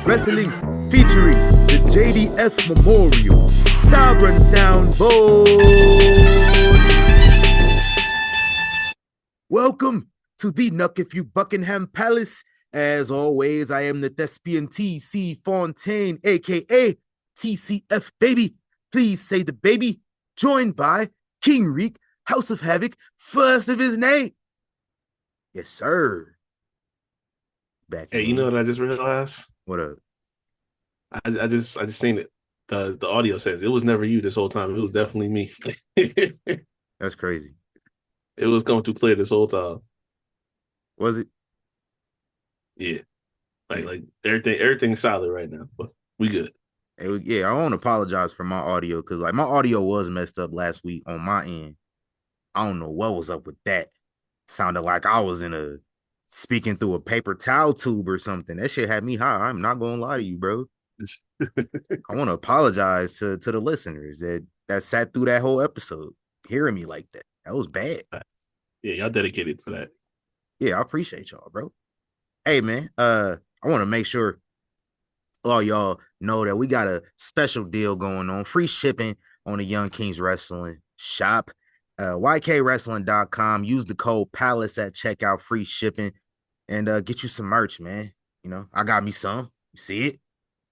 Sports Wrestling featuring the JDF Memorial Sovereign Soundboard. Welcome to the McAfee Buckingham Palace. As always, I am the thespian TC Fontaine, aka TCF Baby. Please say the baby. Joined by King Reek, House of Havoc, first of his name. Yes, sir. Back Hey, you know what I just realized? What up? I just seen it. The audio says it was never you this whole time. It was definitely me. It That's crazy. was coming through clear this whole time. Was it? Yeah. Like everything's solid right now. But we good. Yeah, I want to apologize for my audio because like my audio was messed up last week on my end. I don't know what was up with that. Sounded like I was speaking through a paper towel tube or something. That shit had me high. I'm not gonna lie to you, bro. I want to apologize to the listeners that sat through that whole episode hearing me like that. That was bad. Yeah, y'all dedicated for that. Yeah, I appreciate y'all, bro. Hey man, I want to make sure all y'all know that we got a special deal going on. Free shipping on the Young Kings Wrestling shop. YKWrestling.com. Use the code PALACE at checkout. Free shipping. And get you some merch, man. You know, I got me some. You see it?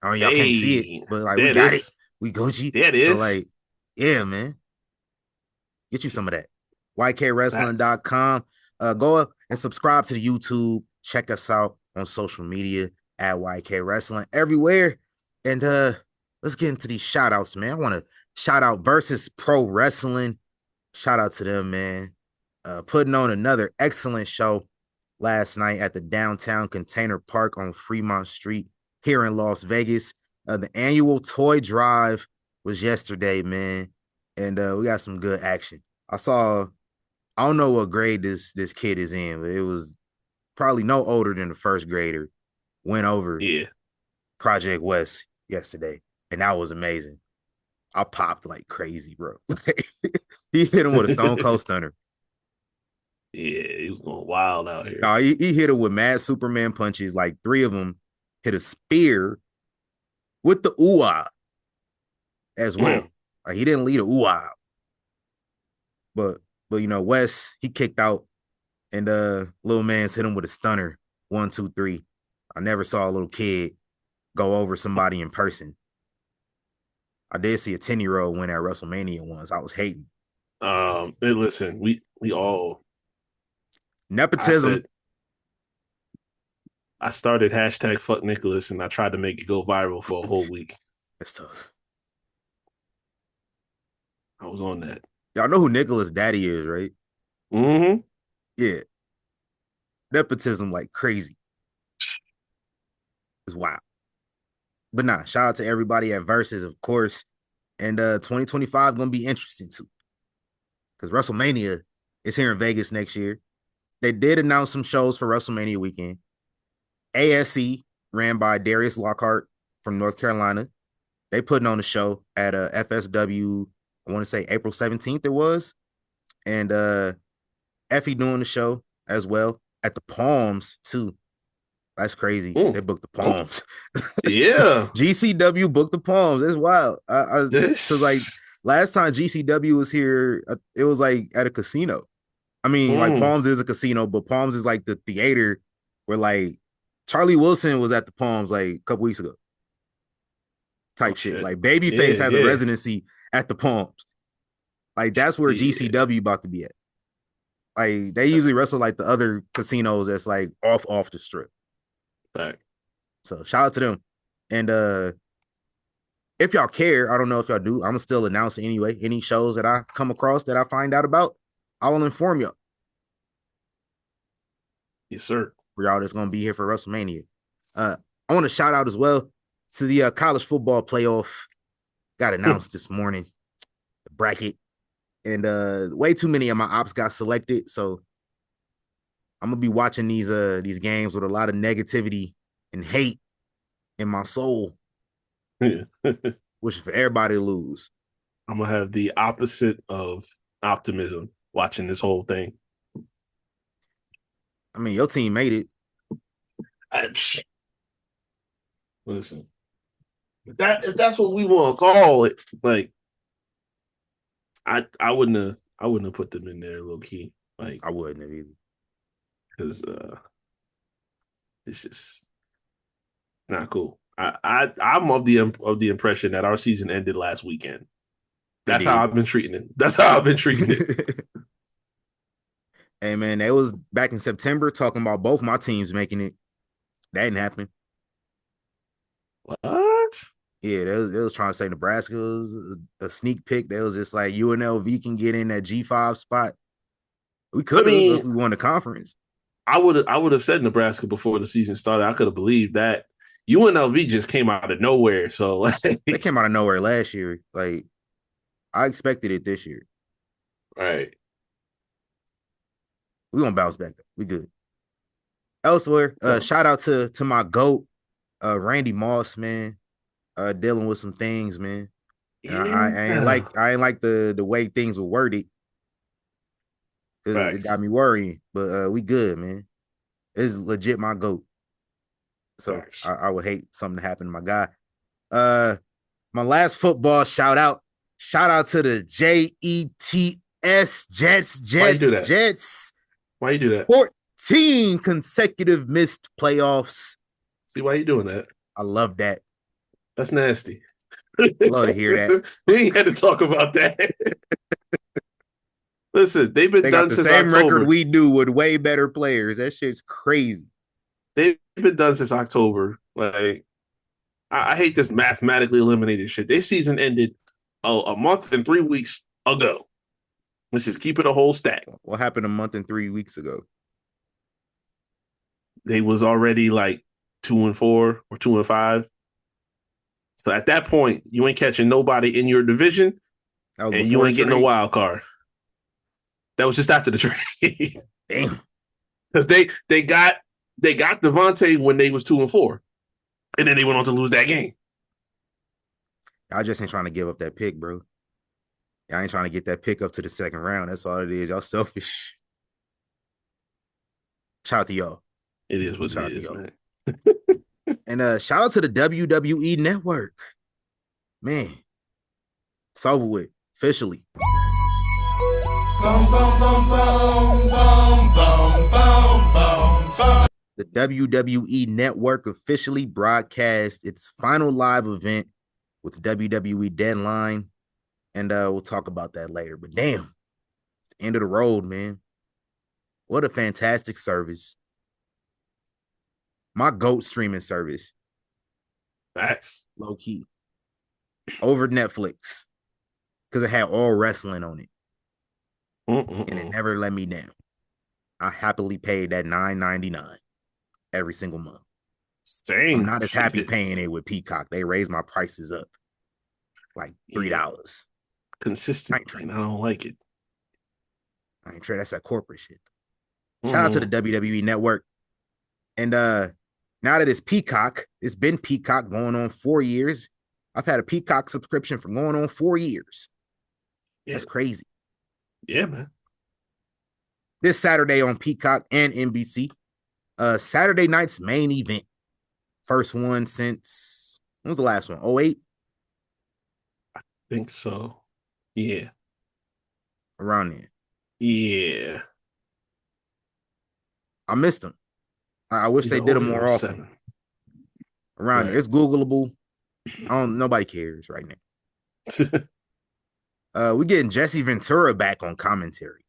I mean, y'all can't see it, Hey, but like we there it got it. is. We Gucci. There it So is. like, yeah, man. Get you some of that. That's YKWrestling.com. Go up and subscribe to the YouTube. Check us out on social media at YK Wrestling everywhere. And let's get into these shout outs, man. I want to shout out Versus Pro Wrestling. Shout out to them, man. Putting on another excellent show last night at the Downtown Container Park on Fremont Street here in Las Vegas. The annual toy drive was yesterday, man. And we got some good action. I don't know what grade this kid is in, but it was probably no older than the first grader. Went over yeah. Project West yesterday, and that was amazing. I popped like crazy, bro. He hit him with a Stone Cold Stunner. Yeah, he was going wild out here. No, he hit him with mad Superman punches. Like three of them hit a spear with the ooh as well. Like he didn't lead a ooh but you know West he kicked out and little man's hit him with a stunner. 1, 2, 3. I never saw a little kid go over somebody in person. I did see a 10-year-old win at WrestleMania once. I was hating. And listen, we all I Nepotism. said I started hashtag fuck Nicholas and I tried to make it go viral for a whole week. That's tough. I was on that. Y'all know who Nicholas Daddy is, right? Mm-hmm. Yeah. Nepotism like crazy. It's wild. But nah, shout out to everybody at Versus, of course. And 2025 gonna be interesting too. Because WrestleMania is here in Vegas next year. They did announce some shows for WrestleMania weekend. ASC ran by Darius Lockhart from North Carolina. They putting on a show at FSW, I want to say April 17th it was. And Effie doing the show as well at the Palms too. That's crazy. They booked the Oh, Palms. yeah. GCW booked the Palms. That's wild. Because like This. last time GCW was here, it was like at a casino. I mean, like Palms is a casino, but Palms is like the theater where like Charlie Wilson was at the Palms like a couple weeks ago. Oh Type shit. shit. Like Babyface Yeah, had the yeah. residency at the Palms. Like that's where Yeah. GCW about to be at. Like they usually wrestle like the other casinos that's like off the strip. Fact. So shout out to them. And if y'all care, I don't know if y'all do. I'm still announcing anyway. Any shows that I come across that I find out about, I will inform y'all. Yes, sir. For y'all that's gonna be here for WrestleMania. I want to shout out as well to the college football playoff. Got announced this morning. The bracket. And way too many of my ops got selected. So I'm gonna be watching these games with a lot of negativity and hate in my soul, I'm which is for everybody to lose. gonna have the opposite of optimism watching this whole thing. I mean, your team made it. I, Listen, if that's what we want to call it, like I wouldn't have put them in there low key, like I wouldn't have either. because it's just not cool. I'm of the impression that our season ended last weekend. It That's how did. I've been treating it. That's how I've been treating it. Hey man, that was back in September talking about both my teams making it. That didn't happen. What? Yeah, they was trying to say Nebraska was a sneak pick. They was just like UNLV can get in that G5 spot. We I could have mean, if we won the conference. I would have said Nebraska before the season started. I could have believed that. UNLV just came out of nowhere. So like, They came out of nowhere last year. Like I expected it this year. right. We gonna bounce back though. We good. Elsewhere, Oh, shout out to my GOAT, Randy Moss, man. Dealing with some things, man. And yeah. I ain't like the way things were worded because it got Facts. me worrying. But we good, man. It's legit my GOAT. So Facts. I would hate something to happen to my guy. Uh my last football shout out. Shout out to the Jets, Why you do that? Jets. Why you do that? 14 consecutive missed playoffs. See why you doing that? I love that. That's nasty. I love to hear that. We ain't had to talk about that. Listen, they've been They got done the since same record October. we do with way better players. That shit's crazy. They've been done since October. Like, I hate this mathematically eliminated shit. Their season ended a month and 3 weeks ago. Let's just keep it a whole stack. What happened a month and 3 weeks ago? They was already like 2-4 or 2-5. So at that point, you ain't catching nobody in your division, That was and you before the ain't getting a trade. wild card. That was just after the trade. Damn. Because they got Devontae when they was 2-4. And then they went on to lose that game. I just ain't trying to give up that pick, bro. I ain't trying to get that pick up to the second round. That's all it is. Y'all selfish. Shout out to y'all. It is what Shout it out to is, y'all. man. And shout out to the WWE Network. Man, it's over with. Officially. Bum, bum, bum, bum, bum, bum, bum, bum, bum. The WWE Network officially broadcast its final live event with WWE Deadline. And we'll talk about that later. But damn, it's the end of the road, man. What a fantastic service. My GOAT streaming service. Facts. Low key. Over Netflix. Because it had all wrestling on it. And it never let me down. I happily paid that $9.99 every single month. I'm Same. not as happy paying it with Peacock. They raised my prices up like $3. Consistent. I don't like it. I ain't sure that's that corporate shit. Shout out to the WWE Network. And now that it's Peacock, it's been Peacock going on 4 years. I've had a Peacock subscription for going on 4 years. Yeah. That's crazy. Yeah, man. This Saturday on Peacock and NBC, Saturday night's main event. First one since, when was the last one? 08? I think so. Yeah. Around then. Yeah. I missed them. I wish they did them more often. Around there. It's Googleable. Nobody cares right now. We getting Jesse Ventura back on commentary.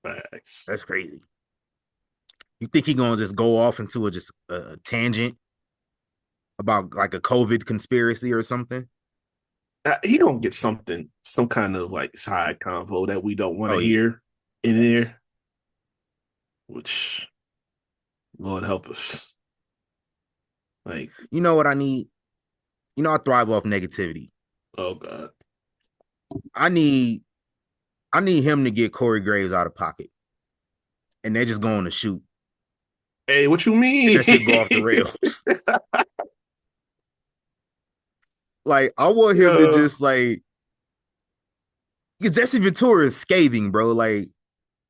Facts. That's crazy. You think he gonna just go off into a tangent about like a COVID conspiracy or something? He gonna get some kind of like side convo that we don't want to hear in there. Which, Lord help us. Like, you know what I need? You know I thrive off negativity. Oh God. I need him to get Corey Graves out of pocket. And they're just going to shoot. Hey, what you mean? That shit go off the rails. Like, I want him to just like, because Jesse Ventura is scathing, bro. Like,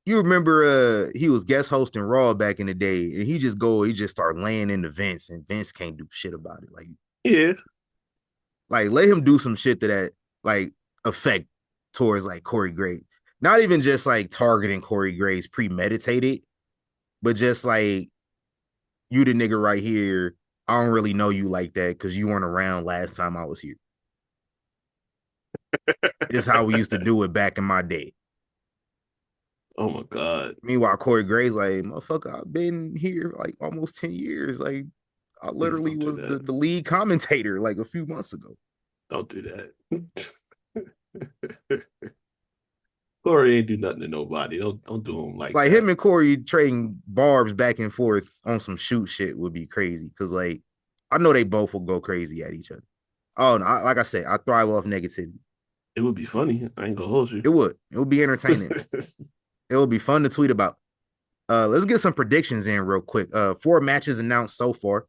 you remember he was guest hosting Raw back in the day, and he just start laying into Vince, and Vince can't do shit about it. Like, Yeah. Like, let him do some shit that like affect towards like Corey Graves. Not even just like targeting Corey Graves premeditated, but just like you the nigga right here. I don't really know you like that because you weren't around last time I was here. This is how we used to do it back in my day. Oh my God. Meanwhile, Corey Graves like, motherfucker, I've been here like almost 10 years. Like, I Please literally don't do was that. the lead commentator like a few months ago. Don't do that. Corey ain't do nothing to nobody. Don't do him like Like that. him and Corey trading barbs back and forth on some shoot shit would be crazy. Cause like I know they both will go crazy at each other. Oh no, like I said, I thrive off negativity. It would be funny. I ain't gonna hold you. It would. It would be entertaining. It would be fun to tweet about. Let's get some predictions in real quick. 4 matches announced so far.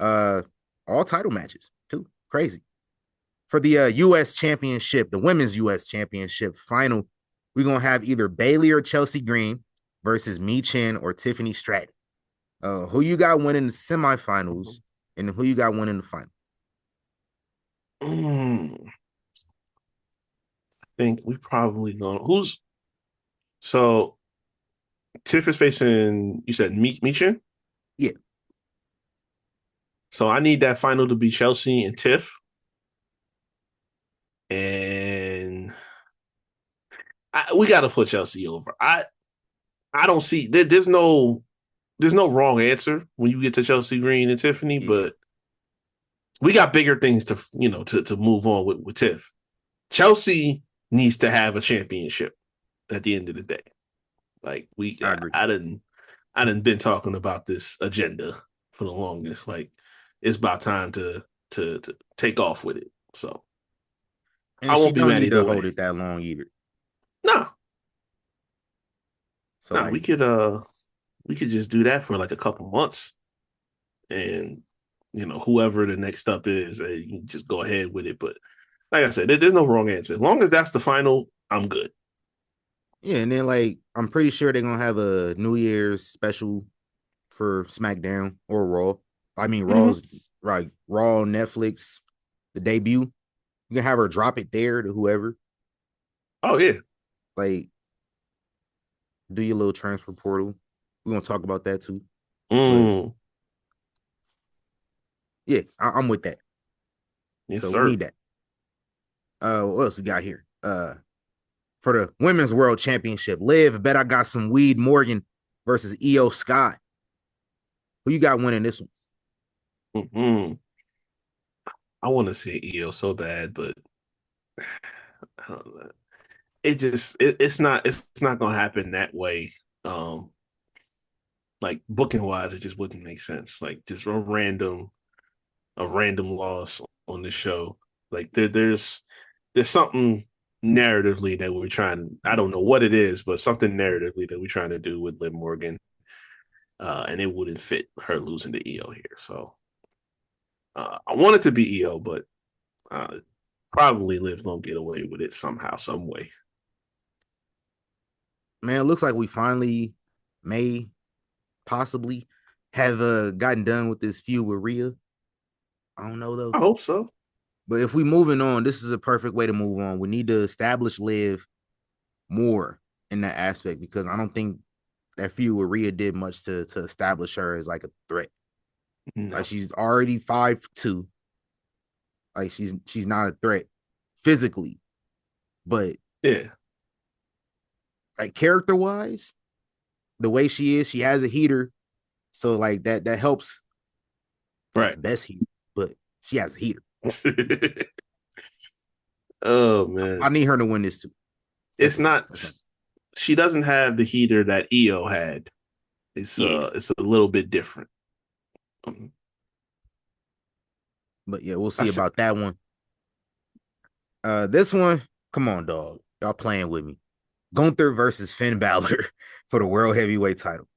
Uh, all title matches too. Crazy. For the U.S. Championship, the Women's U.S. Championship final, we're gonna have either Bailey or Chelsea Green versus Mi Chen or Tiffany Stratton. Who you got winning the semifinals, and who you got winning the final? I think we probably gonna who's so Tiff is facing you said Michin? Yeah, So I need that final to be Chelsea and Tiff. And we gotta put Chelsea over. I don't see there's no wrong answer when you get to Chelsea Green and Tiffany, yeah, but we got bigger things to to move on with Tiff. Chelsea needs to have a championship at the end of the day. Like I agree. I didn't been talking about this agenda for the longest. Like it's about time to take off with it. So I And she won't be don't mad need either to way. hold it that long either. No, So no, like, we could just do that for like a couple months, and whoever the next up is, you can just go ahead with it. But like I said, there's no wrong answer. As long as that's the final, I'm good. yeah, and then like I'm pretty sure they're gonna have a New Year's special for SmackDown or Raw. I mean Mm-hmm. Raw's right, Raw on Netflix, the debut. You can have her drop it there to whoever. Oh yeah. Like, do your little transfer portal. We're gonna talk about that too. But Mm. yeah, I'm with that. Yes, So we sir. need that. What else we got here? For the Women's World Championship, Liv, bet I got some weed. Morgan versus Io Sky. Who you got winning this one? Mm-hmm. I want to see EO so bad, but I don't know. It's not gonna happen that way. Um, like booking wise, it just wouldn't make sense. Like just a random loss on the show. Like there's something narratively that we're trying. I don't know what it is, but something narratively that we're trying to do with Liv Morgan, and it wouldn't fit her losing to EO here. So I want it to be EO, but uh, probably Liv gonna get away with it somehow, some way. Man, it looks like we finally may possibly have gotten done with this feud with Rhea. I don't know though. I hope so. But if we moving on, this is a perfect way to move on. We need to establish Liv more in that aspect because I don't think that feud with Rhea did much to establish her as like a threat. Like No. she's already 5'2". Like she's not a threat physically, but Yeah. like character wise, the way she is, she has a heater. So like that helps. Not Right. the best heater, but she has a heater. Oh I man. need her to win this too. That's It's all. not she doesn't have the heater that EO had. Yeah. It's a little bit different. Um, But yeah, we'll I see said about that one. This one, come on, dog. Y'all playing with me. Gunther versus Finn Balor for the World Heavyweight title.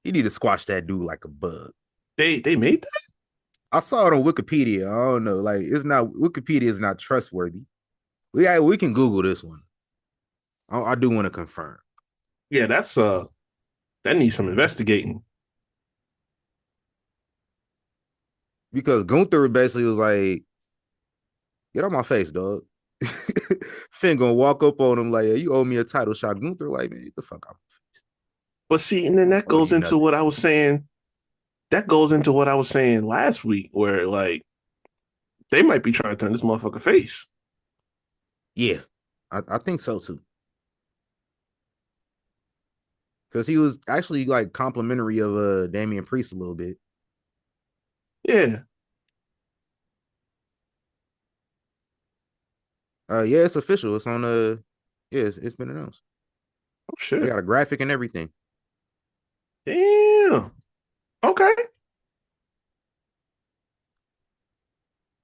You need to squash that dude like a bug. they made that? I saw it on Wikipedia. I don't know. Like, it's not Wikipedia is not trustworthy. We can Google this one. I do want to confirm. Yeah, that needs some investigating. because Gunther basically was like, "Get out my face, dog." Finn gonna walk up on him like, "Yeah, you owe me a title shot." Gunther like, "Man, get the fuck out." But see, and then that Owe goes you into nothing. what I was saying. That goes into what I was saying last week, where like they might be trying to turn this motherfucker face. Yeah, I think so too. Because he was actually like complimentary of Damian Priest a little bit. Yeah. Yeah, it's official. It's on yeah, it's been announced. Oh They shit. got a graphic and everything. Damn. Okay.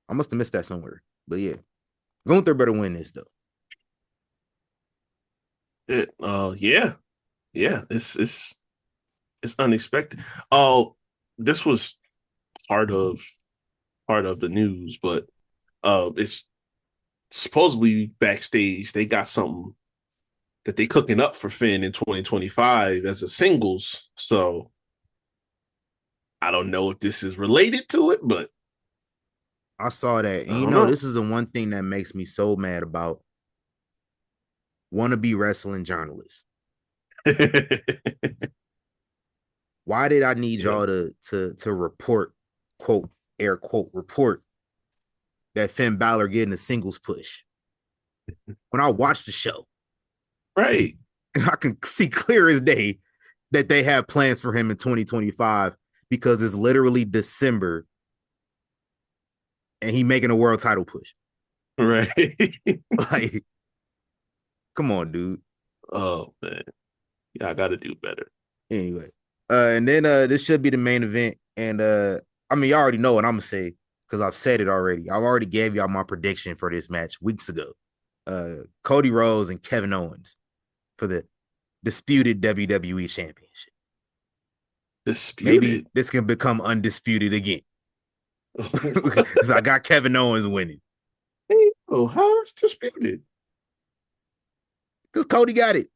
I must have missed that somewhere. But yeah. Gunther better win this though. Yeah. Yeah. It's unexpected. Oh, this was part of part of the news, but it's supposedly backstage they got something that they cooking up for Finn in 2025 as a singles. So I don't know if this is related to it, but I saw that. And I you don't know, know. this is the one thing that makes me so mad about wannabe wrestling journalists. Why did I need Yeah. y'all to report, quote, air quote, report that Finn Balor getting a singles push? When I watched the show, Right. and I can see clear as day that they have plans for him in 2025 because it's literally December and he making a world title push. Right. Like, come on, dude. Oh man. Yeah, I gotta do better. Anyway, and then this should be the main event, and I mean, y'all already know what I'm gonna say because I've said it already. I've already gave y'all my prediction for this match weeks ago. Cody Rhodes and Kevin Owens for the disputed WWE Championship. Maybe Disputed. this can become undisputed again because I got Kevin Owens winning Oh, how it's disputed? because Cody got it.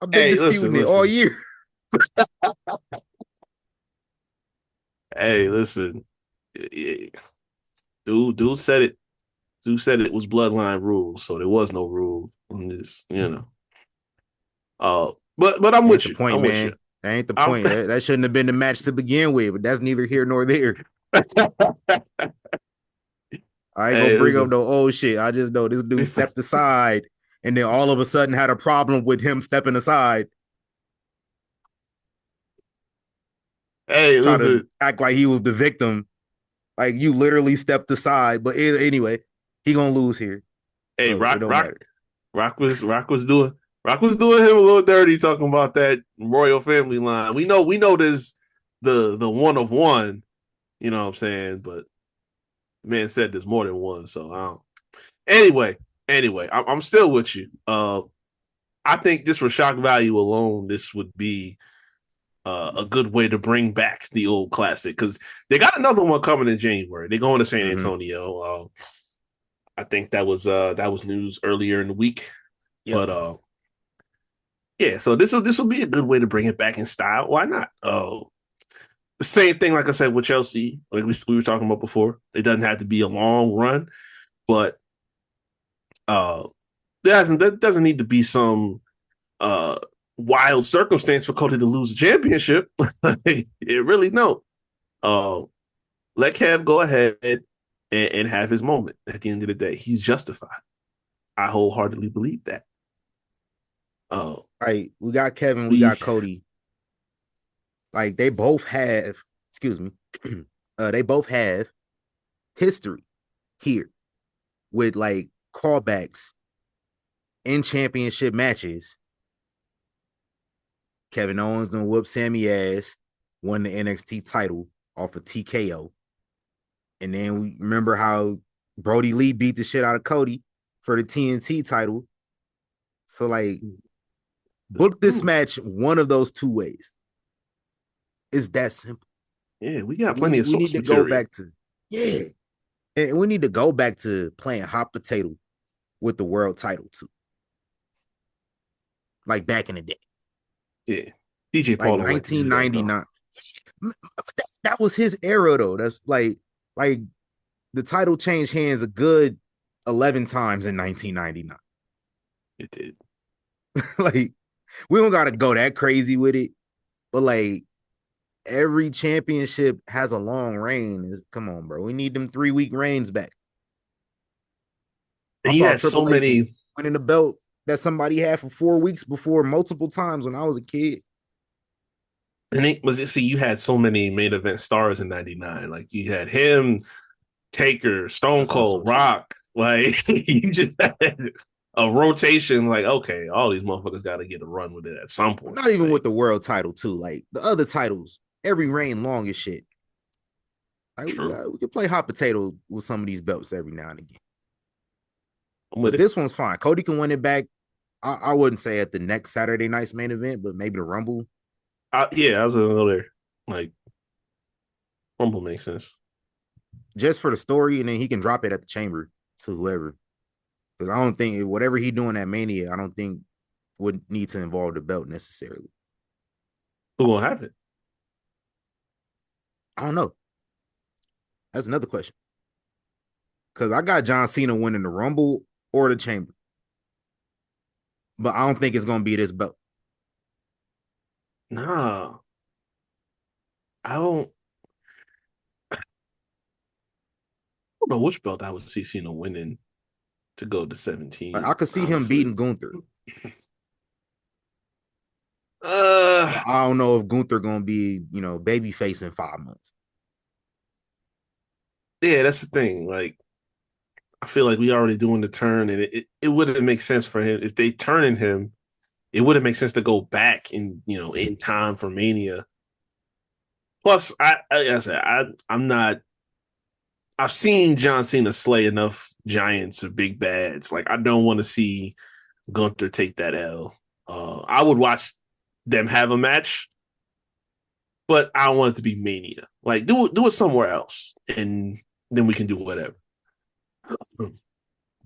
I've been Hey, listen, disputing it all listen. year. Hey, listen. Dude said it. Dude said it was bloodline rules, so there was no rule on this, you know. But I'm Ain't with the you. point, I'm with you. man. That ain't the I'm point. That shouldn't have been the match to begin with, but that's neither here nor there. I ain't gonna Hey, bring up listen. no old shit. I just know this dude stepped aside and then all of a sudden had a problem with him stepping aside, Hey, try to listen. act like he was the victim. Like you literally stepped aside. But anyway, he gonna lose here. Hey, So it don't matter. Rock was doing him a little dirty talking about that royal family line. We know there's the one of one, you know what I'm saying? But the man said there's more than one, so I don't. Anyway, I'm still with you. I think just for shock value alone, this would be a good way to bring back the old classic because they got another one coming in January. They're going to San Mm-hmm. Antonio. I think that was news earlier in the week, Yep. but yeah. So this will be a good way to bring it back in style. Why not? The same thing, like I said with Chelsea, like we were talking about before. It doesn't have to be a long run, but uh, that doesn't need to be some uh wild circumstance for Cody to lose the championship. It really no. Uh, let Kev go ahead and have his moment. At the end of the day, he's justified. I wholeheartedly believe that. All right, we got Kevin, we We got Cody. Like they both have, excuse me, they both have history here with like callbacks in championship matches. Kevin Owens gonna whoop Sammy ass, won the NXT title off of TKO. And then we remember how Brody Lee beat the shit out of Cody for the TNT title. So like book this match one of those two ways. It's that simple. Yeah, we got plenty of We need source to go material. back to yeah. And we need to go back to playing hot potato with the world title too. Like back in the day. Yeah. DJ Like Paul don't like to do that though. 1999. That was his era though. That's like the title changed hands a good 11 times in 1999. It did. Like we don't gotta go that crazy with it, but like every championship has a long reign. Come on, bro. We need them 3-week reigns back. I And you saw had so Triple H many. winning the belt that somebody had for 4 weeks before multiple times when I was a kid. And it was it. See, you had so many main event stars in '99. Like you had him, Taker, Stone That's also Cold, true. Rock. Like you just had a rotation. Like okay, all these motherfuckers got to get a run with it at some point. Not even Like with the world title, too. Like the other titles, every reign long as shit. Like true. we could play hot potato with some of these belts every now and again. I'm with But it. this one's fine. Cody can win it back. I wouldn't say at the next Saturday night's main event, but maybe the Rumble. Yeah, I was gonna go there. Like Rumble makes sense. Just for the story, and then he can drop it at the chamber to whoever. Because I don't think whatever he doing at Mania, I don't think would need to involve the belt necessarily. Who gonna have it? I don't know. That's another question. Because I got John Cena winning the Rumble or the Chamber, but I don't think it's gonna be this belt. Nah, I don't know which belt I would see Cena winning to go to Like, 17. I could see him Honestly, beating Gunther. uh, I don't know if Gunther gonna be, babyface in 5 months. yeah, that's the thing. Like, I feel like we already doing the turn, and it wouldn't make sense for him if they turning him. It wouldn't make sense to go back in time for Mania. Plus, like I said, I'm not. I've seen John Cena slay enough giants or big bads. Like, I don't want to see Gunther take that L. I would watch them have a match, but I don't want it to be Mania. Like, do it somewhere else, and then we can do whatever.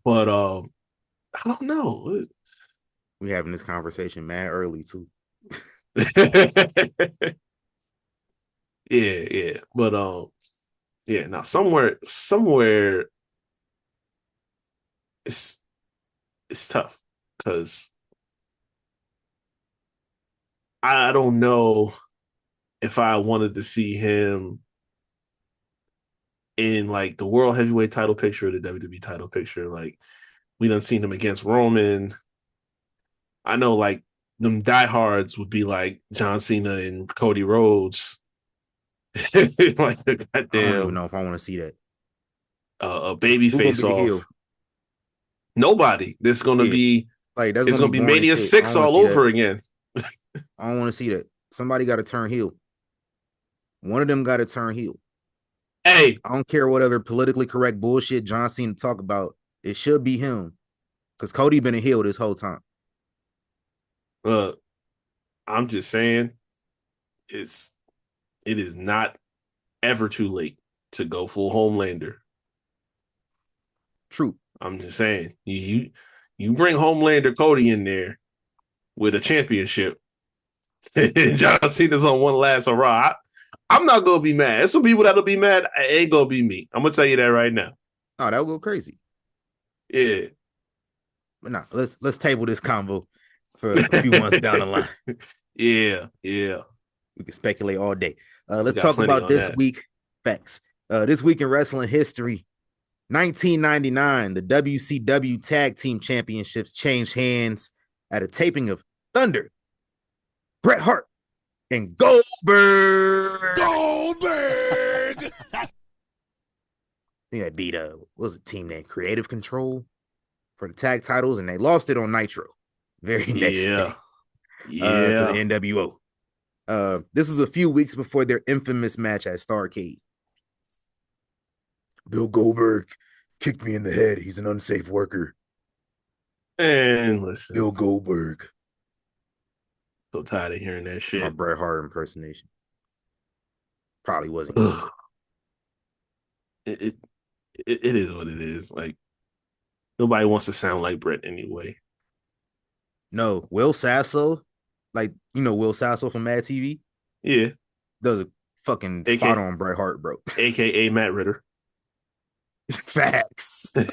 But I don't know. We having this conversation mad early too. Yeah. But yeah. Now somewhere, it's tough because I don't know if I wanted to see him in like the world heavyweight title picture or the WWE title picture. Like we done seen him against Roman. I know like them diehards would be like John Cena and Cody Rhodes. Like the I don't even goddamn know if I want to see that. a baby Who gonna face be the off. heel? Nobody. This gonna Yeah, be like that's it's gonna gonna be be boring as Mania shit. I 6 don't want to all see that. over again. I don't want to see that. Somebody got to turn heel. One of them got to turn heel. Hey, I don't care what other politically correct bullshit John Cena talk about. It should be him because Cody been a heel this whole time. uh, I'm just saying it is not ever too late to go full Homelander. True. I'm just saying you bring Homelander Cody in there with a championship. John Cena's on one last hurrah. I'm not gonna be mad. There's some people that'll be mad. It ain't gonna be me. I'm gonna tell you that right now. Oh, that would go crazy. Yeah. But nah, let's table this combo for a few months down the line. Yeah. We can speculate all day. We Let's got talk plenty about on this that. week. Facts. This week in wrestling history, 1999, the WCW Tag Team Championships changed hands at a taping of Thunder, Bret Hart, and Goldberg. Goldberg! I think that beat what was the team name? Creative Control for the tag titles, and they lost it on Nitro very next day Yeah. to the Yeah. NWO. This was a few weeks before their infamous match at Starrcade. Bill Goldberg kicked me in the head. He's an unsafe worker. And listen, Bill Goldberg. so tired of hearing that It's my shit. Bret Hart impersonation. Probably wasn't good. Ugh. It is what it is. Like nobody wants to sound like Brett anyway. No, Will Sasso, like Will Sasso from Mad TV, Yeah. does a fucking spot AK, on Bret Hart, bro. AKA Matt Ritter. Facts. Hey,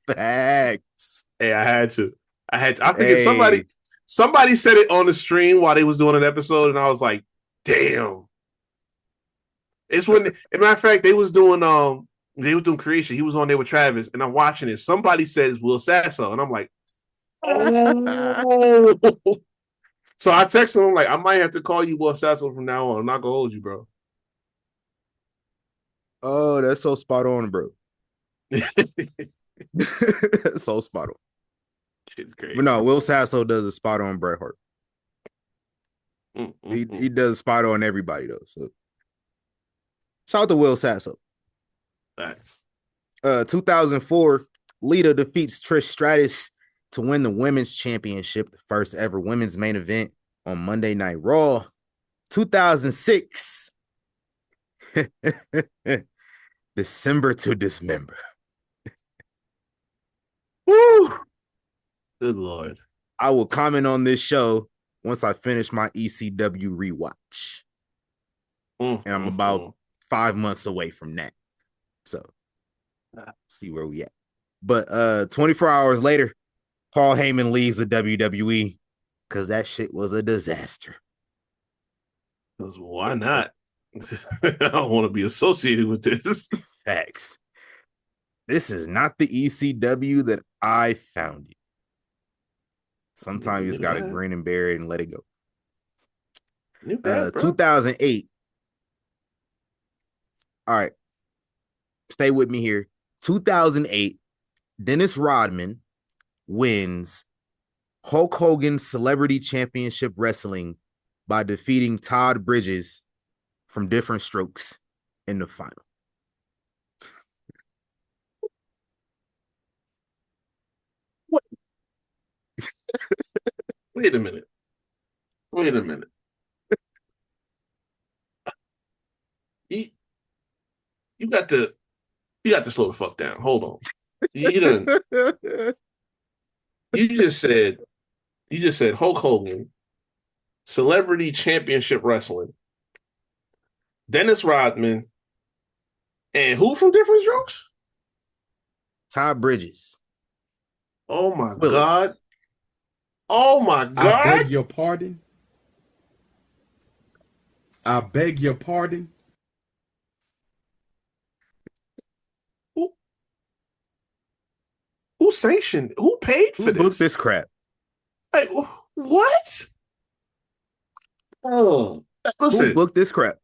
Facts. I had to. I think Hey, somebody said it on the stream while they was doing an episode, and I was like, damn. It's when, as a matter of fact, they was doing creation. He was on there with Travis, and I'm watching it. Somebody says Will Sasso, and I'm like, oh. So I texted him like, I might have to call you Will Sasso from now on. I'm not gonna hold you, bro. oh, that's so spot on, bro. So spot on. Shit's crazy. But no, Will Sasso does a spot on Bret Hart. He does spot on everybody though. So shout out to Will Sasso. Thanks. 2004, Lita defeats Trish Stratus to win the women's championship, the first ever women's main event on Monday Night Raw. 2006, December to dismember. Woo! Good Lord. I will comment on this show once I finish my ECW rewatch. And I'm about 5 months away from that. So see where we at. But 24 hours later, Paul Heyman leaves the WWE because that shit was a disaster. Because why not? I don't want to be associated with this. Facts. This is not the ECW that I found you. Sometimes you just gotta grin and bear it and let it go. 2008. All right. Stay with me here. 2008, Dennis Rodman wins Hulk Hogan's Celebrity Championship Wrestling by defeating Todd Bridges from Different Strokes in the final. What? Wait a minute. You got to slow the fuck down. Hold on. You just said Hulk Hogan, Celebrity Championship Wrestling, Dennis Rodman, and who from Different Strokes? Todd Bridges. Oh my God. Oh my God. I beg your pardon. I beg your pardon. Who sanctioned? Who paid for Who this? booked this crap? Like, what? Oh, listen. Who booked this crap?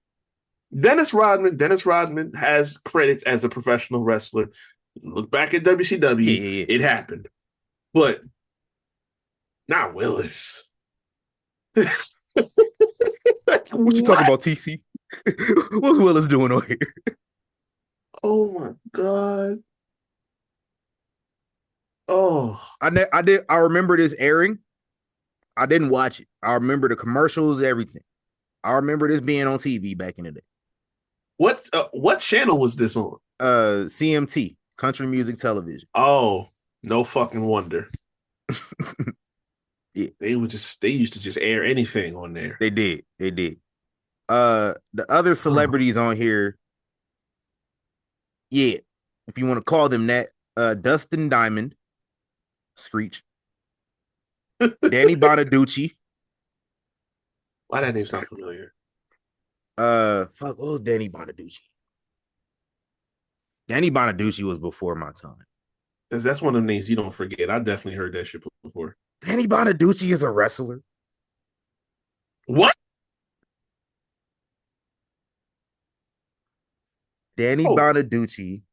Dennis Rodman has credits as a professional wrestler. Look back at WCW. Yeah. It happened. But not Willis. What you talking about, TC? What's Willis doing on here? Oh my God. Oh, I remember this airing. I didn't watch it. I remember the commercials, everything. I remember this being on TV back in the day. What channel was this on? CMT, Country Music Television. Oh, no fucking wonder. Yeah. They used to just air anything on there. They did. The other celebrities on here, yeah, if you want to call them that, Dustin Diamond, Screech, Danny Bonaducci. Why that name sound familiar? What was Danny Bonaducci? Danny Bonaducci was before my time. That's one of the names you don't forget. I definitely heard that shit before. Danny Bonaducci is a wrestler. What? Danny Bonaducci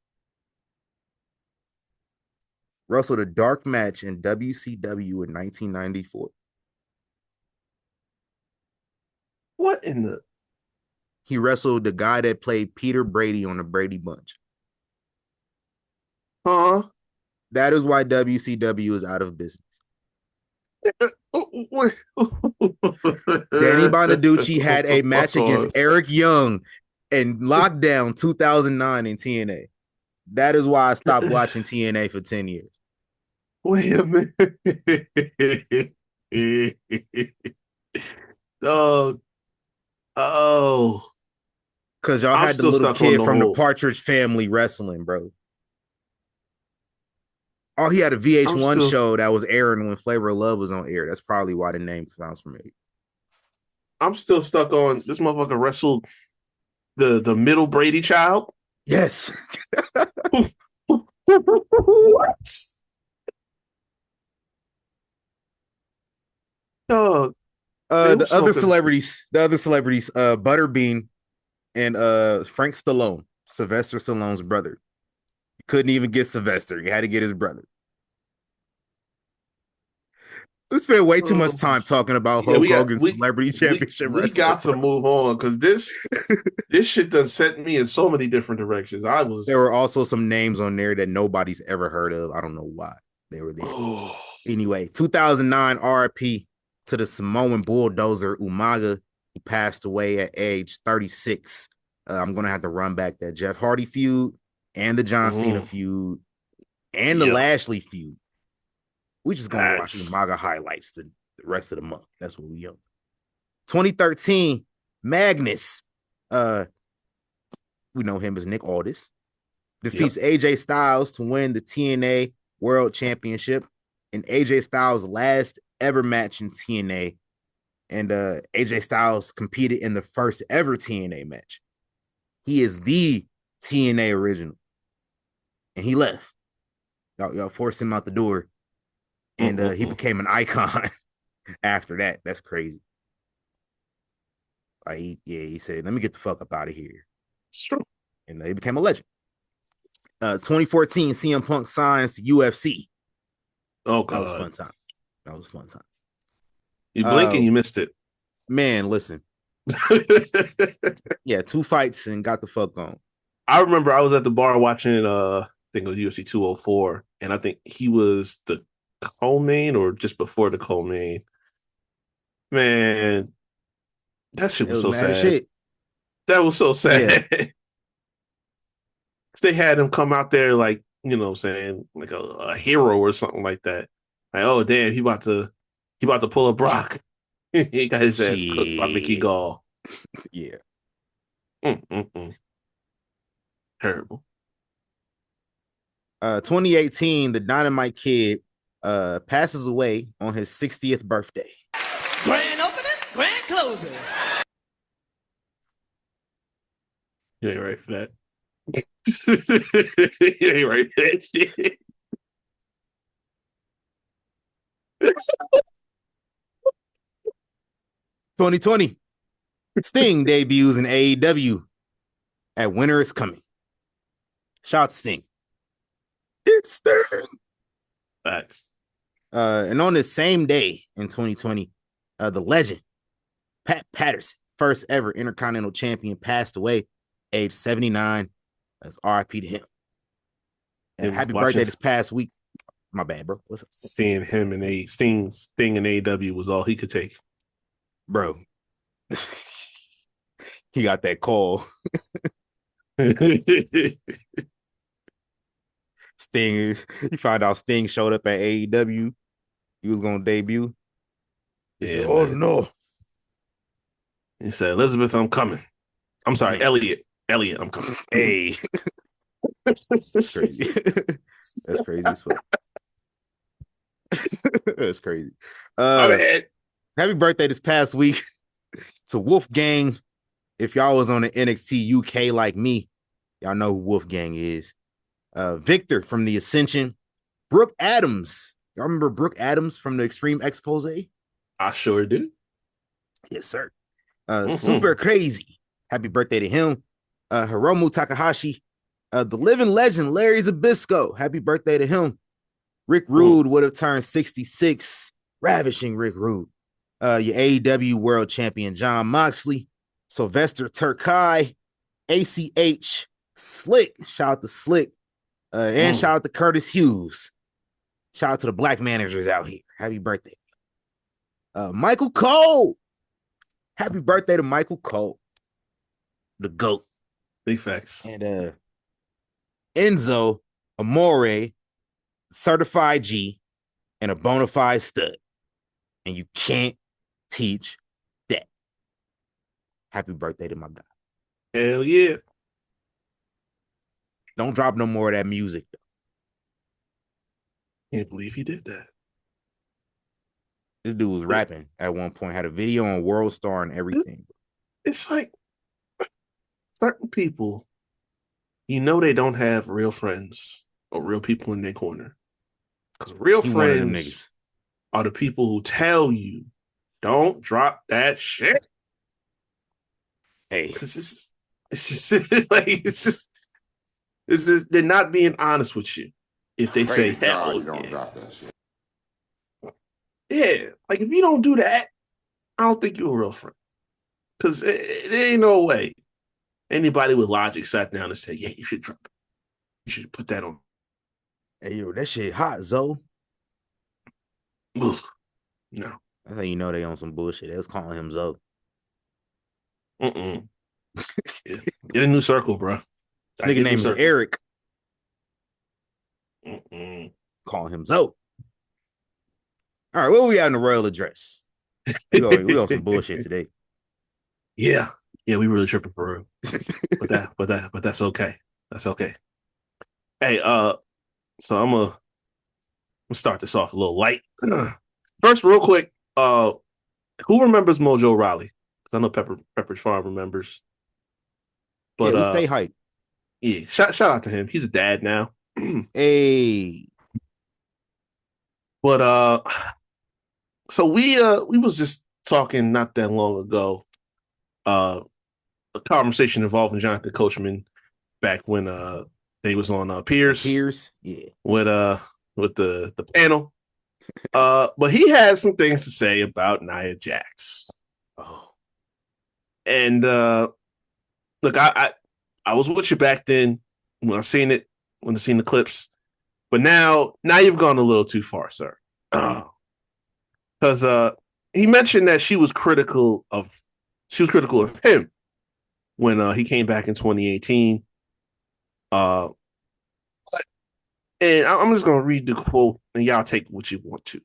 wrestled a dark match in WCW in 1994. What in the? He wrestled the guy that played Peter Brady on the Brady Bunch. Huh? That is why WCW is out of business. Danny Bonaducci had a match against Eric Young in Lockdown 2009 in TNA. That is why I stopped watching TNA for 10 years. Wait a minute. Oh, oh, Because y'all I'm had the still little stuck on kid the from the whole. Partridge Family wrestling, bro. Oh, he had a I'm VH1 still, show that was airing when Flavor of Love was on air. That's probably why the name sounds familiar. I'm still stuck on this motherfucker wrestled the middle Brady child. Yes. What? Dog, they was smoking. The other celebrities, Butterbean and Frank Stallone, Sylvester Stallone's brother. You couldn't even get Sylvester. You had to get his brother. We spent way too much Oh, time talking about yeah, Hulk we got Hogan's Celebrity Championship we Wrestling, got to bro. move on because this shit done sent me in so many different directions. I There was were also some names on there that nobody's ever heard of. I don't know why they were there. oh Anyway, 2009 RP to the Samoan bulldozer Umaga. He passed away at age 36. I'm going to have to run back that Jeff Hardy feud and the John Cena feud and the yeah, Lashley feud. We just going to watch that's Umaga highlights the rest of the month. That's what we on. 2013, Magnus. Uh, we know him as Nick Aldis. yep. Defeats AJ Styles to win the TNA World Championship in AJ Styles' last ever match in TNA. And AJ Styles competed in the first ever TNA match. He is the TNA original. And he left. Y'all forced him out the door. And he Mm-mm-mm. became an icon after that. That's crazy. Like he said, let me get the fuck up out of here. It's true. And he became a legend. 2014, CM Punk signs to UFC. Oh That was a god, fun time. That was a fun time. you blink Uh and you missed it. man, listen. Yeah, 2 fights and got the fuck on. I remember I was at the bar watching I think it was UFC 204, and I think he was the co-main or just before the co-main. Man, that shit It was was so mad as sad. shit. That was so Yeah. sad. They had him come out there like, you know what I'm saying, like a hero or something like that. Like, oh damn, he about to pull a Brock. He got his ass cooked by Mickey Shit. Gall. Yeah. Mm-mm-mm. Terrible. 2018, the Dynamite Kid passes away on his 60th birthday. Grand opening, grand closing. You ain't right for that. You ain't right for that shit. 2020, Sting debuts in AEW at Winter is Coming. Shout out to Sting. It's Sting. Facts. And on this same day in 2020, the legend, Pat Patterson, first ever Intercontinental Champion, passed away, age 79. That's RIP to him. And happy birthday Watching, this past week. My bad, bro. What's up? seeing him in a Sting in AEW was all he could take. Bro. He got that call. Sting, you found out Sting showed up at AEW. He was going to debut. He Yeah, said, oh, man. no. He said, Elizabeth, I'm coming. I'm sorry, Man. Elliot. Elliot, I'm coming. Hey. That's crazy. That's crazy as fuck. That's crazy. My bad. Happy birthday this past week to Wolfgang. If y'all was on the NXT UK like me, y'all know who Wolfgang is. Victor from the Ascension. Brooke Adams. Y'all remember Brooke Adams from the Extreme Expose? I sure do. Yes, sir. Super crazy. Happy birthday to him. Hiromu Takahashi. The living legend, Larry Zbyszko. Happy birthday to him. Rick Rude would have turned 66. Ravishing Rick Rude. Your AEW World Champion, John Moxley. Sylvester Terkay. ACH. Slick. Shout out to Slick. And shout out to Curtis Hughes. Shout out to the black managers out here. Happy birthday. Michael Cole. Happy birthday to Michael Cole. The GOAT. Big facts. And Enzo Amore, certified G, and a bona fide stud. And you can't teach that. Happy birthday to my guy. Hell yeah. Don't drop no more of that music. Can't believe he did that. This dude was rapping at one point, had a video on World Star and everything. It's like certain people, they don't have real friends or real people in their corner. Because real friends are the people who tell you, don't drop that shit. Hey, Because they're not being honest with you. If they say, hell, you don't drop that shit. Yeah, like if you don't do that, I don't think you're a real friend. Because there ain't no way anybody with logic sat down and said, yeah, you should drop it. You should put that on. Hey, yo, that shit hot, Zoe. Ugh. No. That's how you know they on some bullshit. They was calling him Zoe. Get a new circle, bro. This nigga name is Eric. Calling him Zoe. All right, what we at in the royal address? We on some bullshit today. Yeah, we really tripping for real. but that's okay. That's okay. Hey, so I'm gonna start this off a little light. First, real quick, who remembers Mojo Rawley? Because I know Pepperidge Farm remembers. But we stay hype. Yeah, shout out to him. He's a dad now. Hey. But so we was just talking not that long ago. A conversation involving Jonathan Coachman back when they was on Piers. Yeah. With the panel. But he had some things to say about Nia Jax. Oh. And look, I was with you back then when I seen the clips, but now you've gone a little too far, sir. Because he mentioned that she was critical of him when he came back in 2018. And I'm just gonna read the quote, and y'all take what you want to.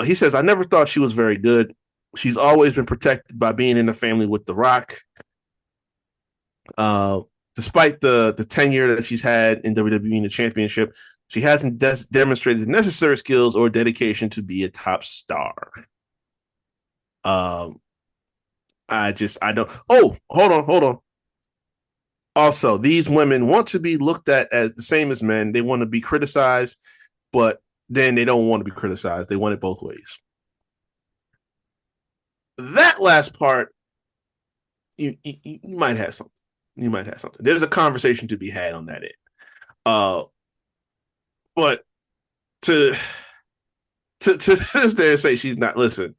He says, "I never thought she was very good. She's always been protected by being in the family with The Rock. Despite the tenure that she's had in WWE in the championship, she hasn't demonstrated the necessary skills or dedication to be a top star." I don't. Oh, hold on. Also, these women want to be looked at as the same as men. They want to be criticized, but then they don't want to be criticized. They want it both ways. That last part, you might have something. You might have something. There's a conversation to be had on that end. But to sit there and say she's not, listen,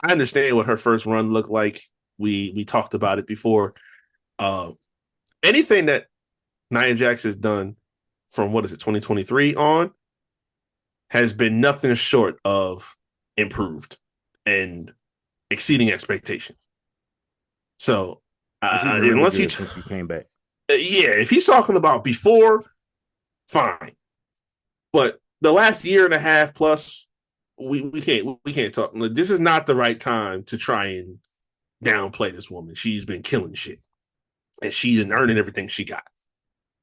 I understand what her first run looked like. We talked about it before. Anything that Nia Jax has done from 2023 on has been nothing short of improved and exceeding expectations. So really unless since you came back, if he's talking about before, fine. But the last year and a half plus, we can't talk. This is not the right time to try and downplay this woman. She's been killing shit, and she's been earning everything she got.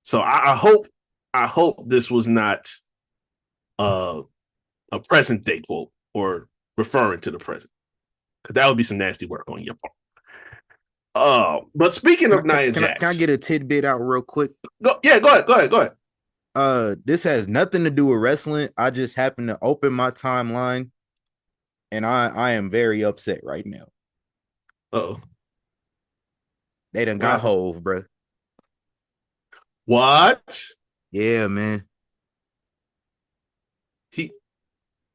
So I hope this was not a present day quote or referring to the present, because that would be some nasty work on your part. But speaking of Nia Jax, can I get a tidbit out real quick? Go ahead. This has nothing to do with wrestling. I just happened to open my timeline, and I am very upset right now. Uh-oh. They done got Hove, bro. What? Yeah, man.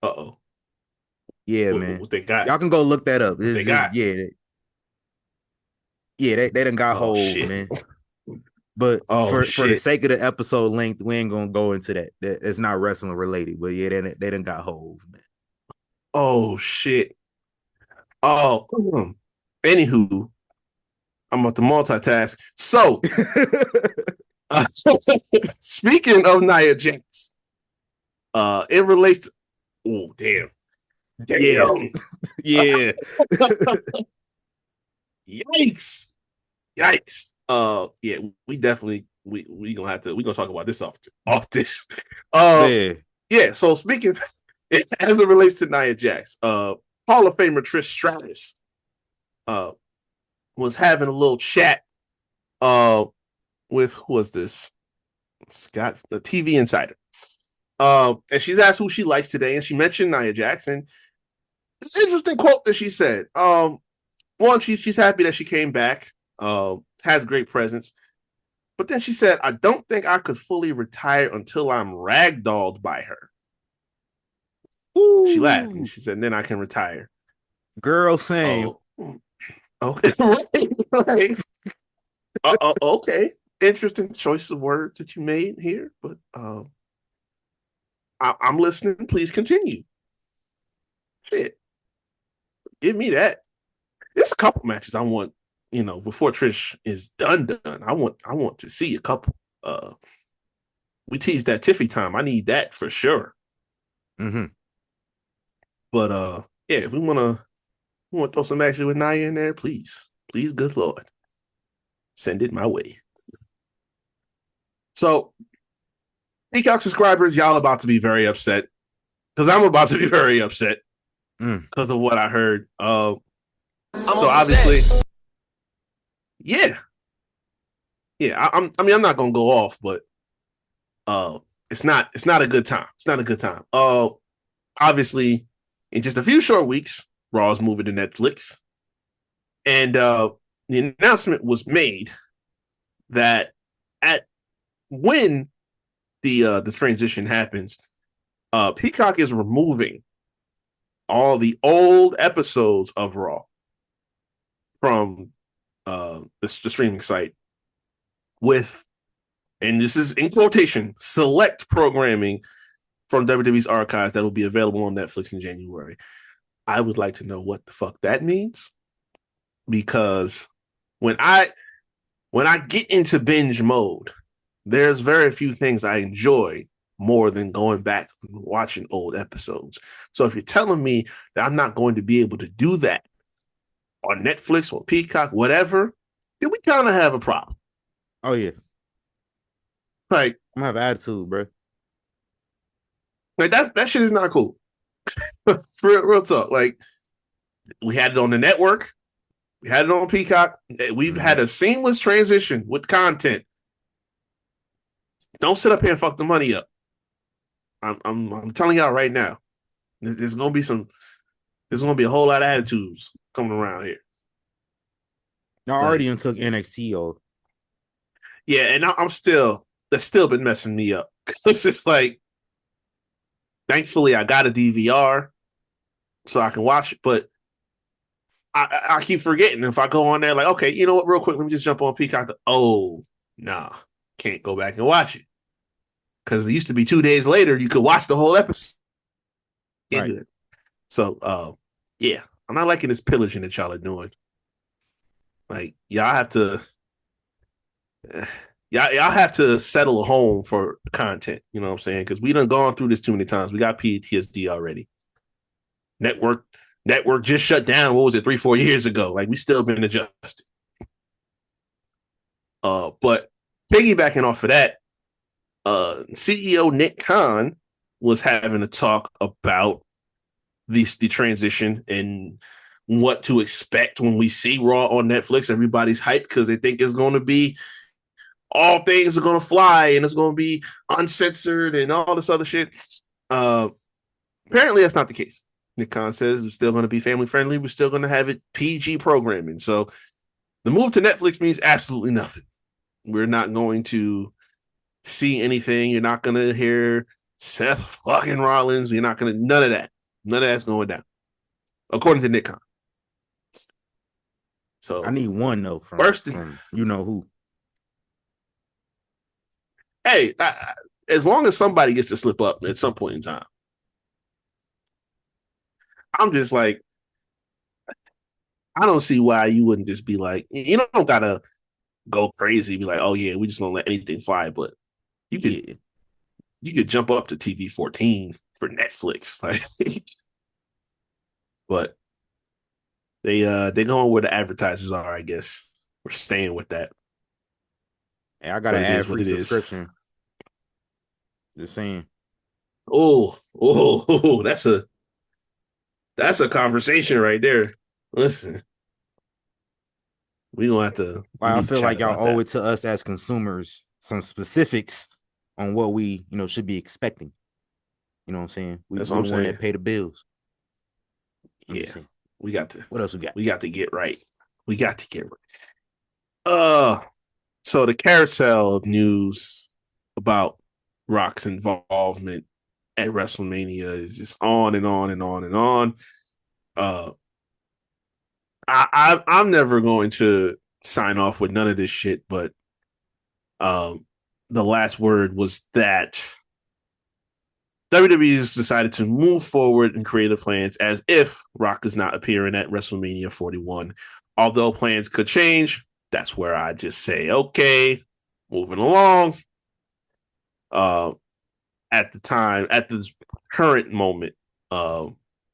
Uh-oh. Yeah, man. What they got? Y'all can go look that up. They got? They done got Hove, shit. man. But for the sake of the episode length, we ain't gonna go into that. It's not wrestling related, but yeah, they done got Hove, man. Oh shit. Oh, anywho, I'm about to multitask. So, speaking of Nia Jax, it relates to. Oh, damn. Yeah. Yikes. Yikes. Yeah, we definitely we gonna have to we gonna talk about this off this. Uh, Yeah. yeah. So speaking as it relates to Nia Jax, Hall of Famer Trish Stratus, uh, was having a little chat, with who was this? Scott, the TV Insider. And she's asked who she likes today, and she mentioned Nia Jax. And it's an interesting quote that she said. One, she's happy that she came back. Has great presence. But then she said, I don't think I could fully retire until I'm ragdolled by her. Ooh. She laughed and she said, and then I can retire. Girl, same. Oh, okay. Okay. Interesting choice of words that you made here, but I'm listening. Please continue. Shit. Give me that. There's a couple matches I want, before Trish is done. I want to see a couple. We teased that Tiffy time. I need that for sure. Mm-hmm. But yeah, if we want to throw some action with Nia in there, please, good Lord, send it my way. So, Peacock subscribers, y'all about to be very upset because I'm about to be very upset because of what I heard. So obviously, yeah. I'm not gonna go off, but it's not a good time. It's not a good time. Obviously, in just a few short weeks, Raw is moving to Netflix, and the announcement was made that when the transition happens, Peacock is removing all the old episodes of Raw from the streaming site with, and this is in quotation, select programming from WWE's archives that will be available on Netflix in January. I would like to know what the fuck that means, because when I get into binge mode, there's very few things I enjoy more than going back and watching old episodes. So if you're telling me that I'm not going to be able to do that on Netflix or Peacock, whatever, then we kind of have a problem. Oh yeah. Like, I'm gonna have attitude, bro. Like that shit is not cool. For real talk. Like, we had it on the network, we had it on Peacock. We've had a seamless transition with content. Don't sit up here and fuck the money up. I'm telling y'all right now. There's gonna be a whole lot of attitudes coming around here. Y'all already took NXT over. Yeah, and that's still been messing me up. It's just like, thankfully I got a DVR so I can watch it, but I keep forgetting. If I go on there, like, okay, you know what, real quick, let me just jump on Peacock. Can't go back and watch it. Because it used to be 2 days later, you could watch the whole episode. Right. So, yeah, I'm not liking this pillaging that y'all are doing. Like, y'all have to settle a home for content. You know what I'm saying? Because we done gone through this too many times. We got PTSD already. Network just shut down. What was it, 3-4 years ago? Like, we still been adjusted. But piggybacking off of that, CEO Nick Khan was having a talk about the transition and what to expect when we see Raw on Netflix. Everybody's hyped because they think it's going to be all things are going to fly and it's going to be uncensored and all this other shit. Apparently, that's not the case. Nick Khan says we're still going to be family friendly. We're still going to have it PG programming. So the move to Netflix means absolutely nothing. We're not going to see anything. You're not going to hear Seth fucking Rollins. You're not going to, none of that. None of that's going down, according to Nick Khan. So I need one though from you know who. Hey, as long as somebody gets to slip up at some point in time, I'm just like, I don't see why you wouldn't just be like, you don't gotta go crazy, be like, oh yeah, we just gonna let anything fly, but you could jump up to TV 14 for Netflix, like, but they going where the advertisers are, I guess. we're staying with that. Hey, I got But an it is what ad-free it is. subscription. Just saying. Oh, that's a conversation right there. Listen, we Like, I need to feel chat like y'all about owe that. it to us as consumers some specifics on what we, should be expecting. You know what I'm saying? We That's what we I'm the one saying. that pay the bills. I'm just Yeah, saying. we got to What else we got? we got to get right. We got to get right. So the carousel of news about Rock's involvement at WrestleMania is just on and on and on and on. Uh, I'm never going to sign off with none of this shit, but um, the last word was that WWE has decided to move forward in creative plans as if Rock is not appearing at WrestleMania 41. Although plans could change, that's where I just say, okay, moving along. Uh, at this current moment,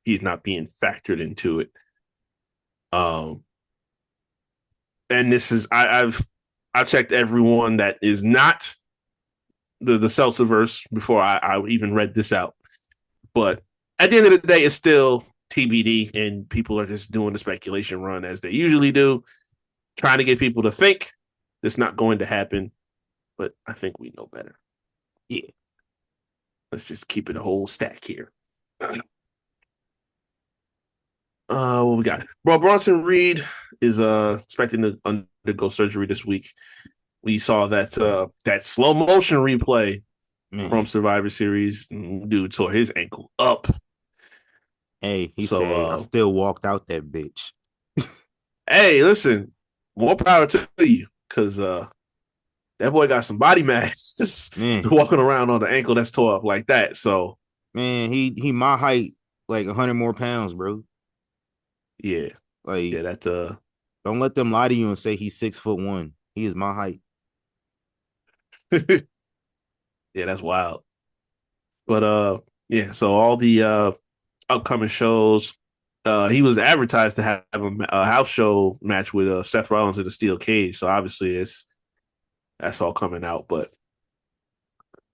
he's not being factored into it. And this is I've checked everyone that is not the Seltzerverse before I even read this out. But at the end of the day, it's still TBD, and people are just doing the speculation run as they usually do, trying to get people to think it's not going to happen. But I think we know better. Yeah. Let's just keep it a whole stack here. What we got? Bro, Bronson Reed is expecting to undergo surgery this week. We saw that slow motion replay from Man. Survivor Series. Dude tore his ankle up. Hey, he So said, I still walked out that bitch. hey, listen, more power to you, because that boy got some body mass just Man, walking around on the ankle that's tore up like that. So man, he my height, like 100 more pounds, bro. yeah, Like, yeah, that don't let them lie to you and say he's 6'1". He is my height. yeah, that's wild. But yeah, so all the upcoming shows. He was advertised to have a house show match with Seth Rollins in the steel cage. So obviously, that's all coming out. But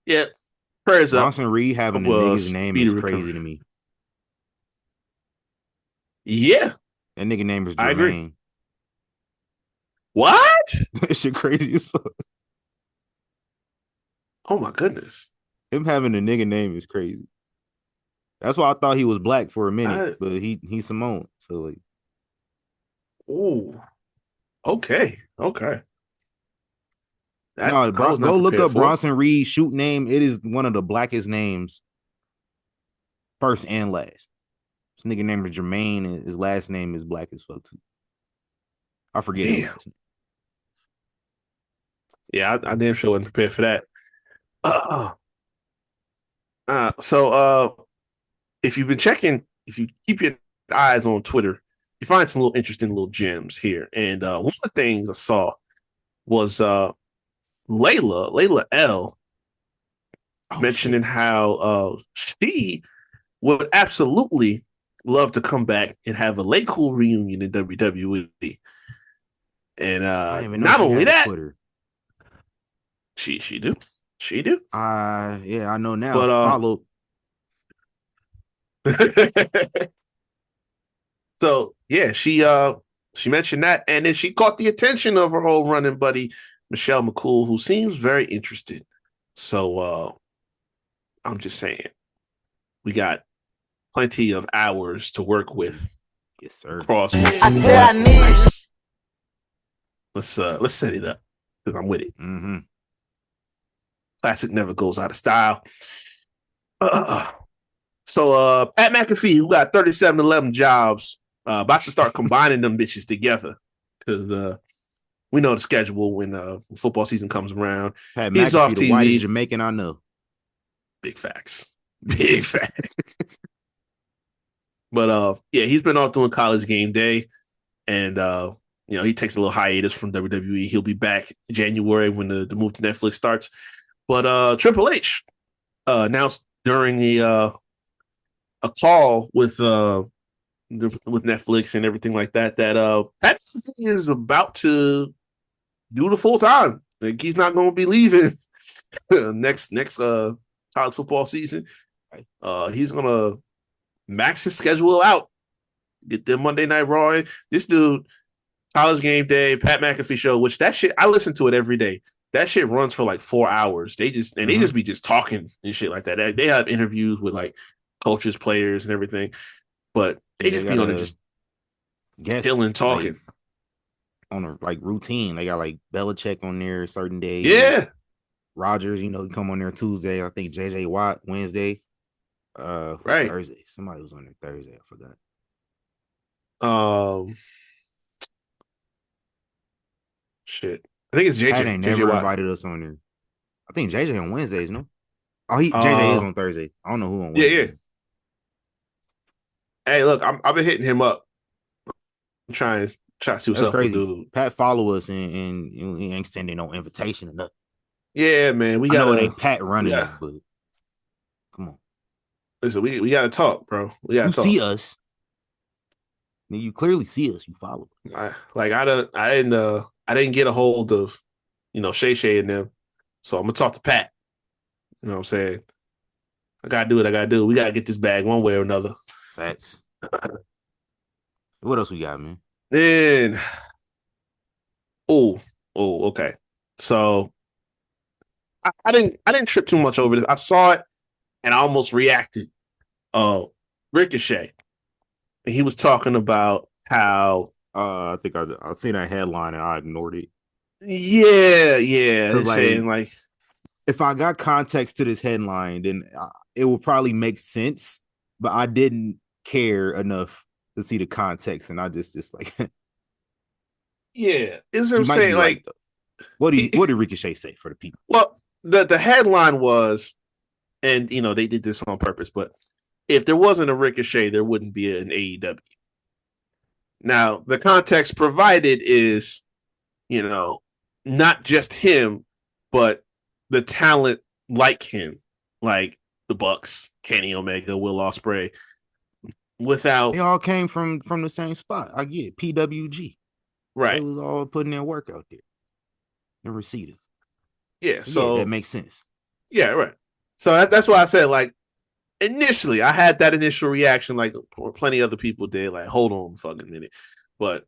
yeah, prayers up. Bronson Reed having a nigga's name Speedy is recovery. crazy to me. Yeah, That nigga name is I agree. Jermaine. What? That shit crazy as fuck. Oh my goodness. Him having a nigga name is crazy. That's why I thought he was black for a minute, I but he's Samoan. So like, oh okay, okay. That no, I was not go look prepared up for. Bronson Reed shoot name. It is one of the blackest names, first and last. This nigga name is Jermaine, and his last name is black as fuck too. I forget his Damn. last name. Yeah, I damn sure wasn't prepared for that. Uh, so if you've been checking, if you keep your eyes on Twitter, you find some little interesting little gems here. And one of the things I saw was Layla L Oh mentioning shit. how she would absolutely love to come back and have a late cool reunion in WWE. And I didn't even know not she only had a that, Twitter. she do. She do. Yeah, I know now. But Follow. so yeah, she mentioned that, and then she caught the attention of her old running buddy, Michelle McCool, who seems very interested. So I'm just saying, we got plenty of hours to work with Yes, sir. across I multiple said I need. platforms. Let's set it up because I'm with it. Mm-hmm. Classic never goes out of style. So Pat McAfee, who got 3711 jobs, about to start combining them bitches together because we know the schedule when football season comes around. Pat He's off McAfee, the whitest TV. Jamaican I know. Big facts. Big facts. But yeah, he's been off doing college game day, and he takes a little hiatus from WWE. He'll be back January when the move to Netflix starts. But Triple H announced during a call with Netflix and everything like that Pat is about to do the full time. Like he's not going to be leaving next college football season. He's going to max his schedule out. Get them Monday Night Raw in. This dude, College Game Day, Pat McAfee show, which that shit, I listen to it every day. That shit runs for like 4 hours. They just be just talking and shit like that. They have interviews with like coaches, players, and everything, but they just be on it just chilling, talking. Like, on a like routine. They got like Belichick on there certain days. Yeah. Rogers, come on there Tuesday. I think JJ Watt Wednesday. Right. Thursday. Somebody was on there Thursday. I forgot. Shit. I think it's JJ. Pat ain't never invited us on there. I think JJ on Wednesdays, no? Oh, JJ is on Thursday. I don't know who on Wednesday. Yeah. Hey, look, I've been hitting him up. I'm trying to see what's up with dude. Pat follow us and he ain't sending no invitation or nothing. Yeah, man. I know it ain't Pat running it, but come on. Listen, we gotta talk, bro. We gotta talk. You see us. You clearly see us. You follow us. I didn't get a hold of, Shay Shay and them. So I'm gonna talk to Pat. You know what I'm saying? I gotta do what I gotta do. We gotta get this bag one way or another. Facts. What else we got, man? Then okay. So I didn't trip too much over this. I saw it and I almost reacted. Ricochet. And he was talking about how I think I seen that headline and I ignored it. Yeah. It's saying like, if I got context to this headline, then it will probably make sense. But I didn't care enough to see the context, and I just like, yeah. Is what I'm saying like, what did Ricochet say for the people? Well, the headline was, and they did this on purpose, but if there wasn't a Ricochet, there wouldn't be an AEW. Now, the context provided is, not just him, but the talent like him, like the Bucks, Kenny Omega, Will Ospreay. They all came from the same spot. I get it. PWG. Right. They was all putting their work out there and receiving. Yeah, so that makes sense. Yeah, right. So that's why I said, like, initially, I had that initial reaction, like plenty of other people did, like, hold on a fucking minute. But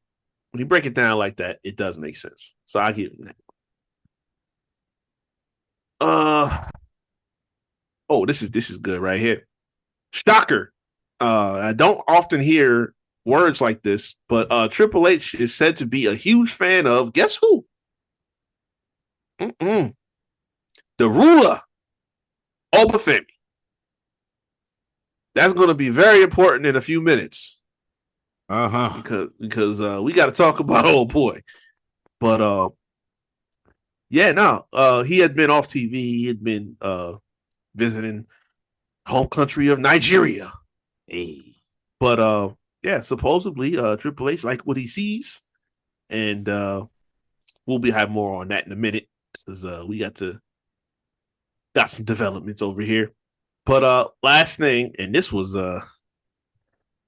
when you break it down like that, it does make sense. So I give him that. This is good right here. Shocker. I don't often hear words like this, but Triple H is said to be a huge fan of, guess who? The ruler, Obafemi. That's going to be very important in a few minutes. Because we got to talk about old boy. But he had been off TV. He had been visiting home country of Nigeria. Hey. But supposedly Triple H like what he sees, and we'll have more on that in a minute because we got some developments over here. But last thing, and this was a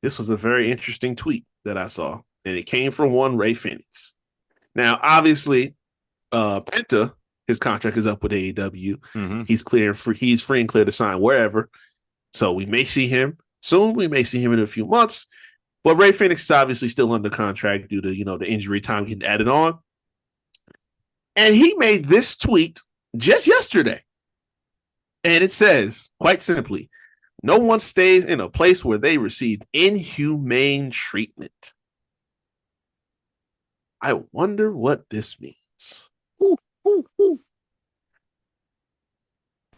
very interesting tweet that I saw, and it came from one Rey Fenix. Now, obviously, Penta, his contract is up with AEW. Mm-hmm. He's free and clear to sign wherever. So we may see him soon. We may see him in a few months. But Rey Fenix is obviously still under contract due to, the injury time getting added on. And he made this tweet just yesterday. And it says, quite simply, no one stays in a place where they received inhumane treatment. I wonder what this means.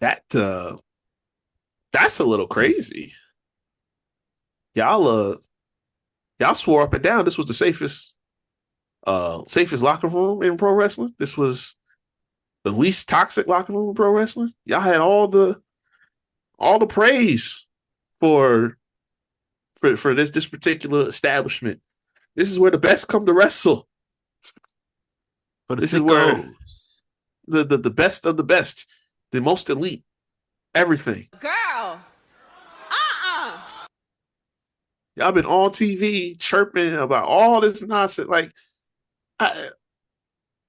That's a little crazy. Y'all swore up and down this was the safest locker room in pro wrestling. This was the least toxic locker room in pro wrestling. Y'all had all the praise for this particular establishment. This is where the best come to wrestle. This is where the best of the best, the most elite, everything. Girl. Y'all been on TV chirping about all this nonsense. Like,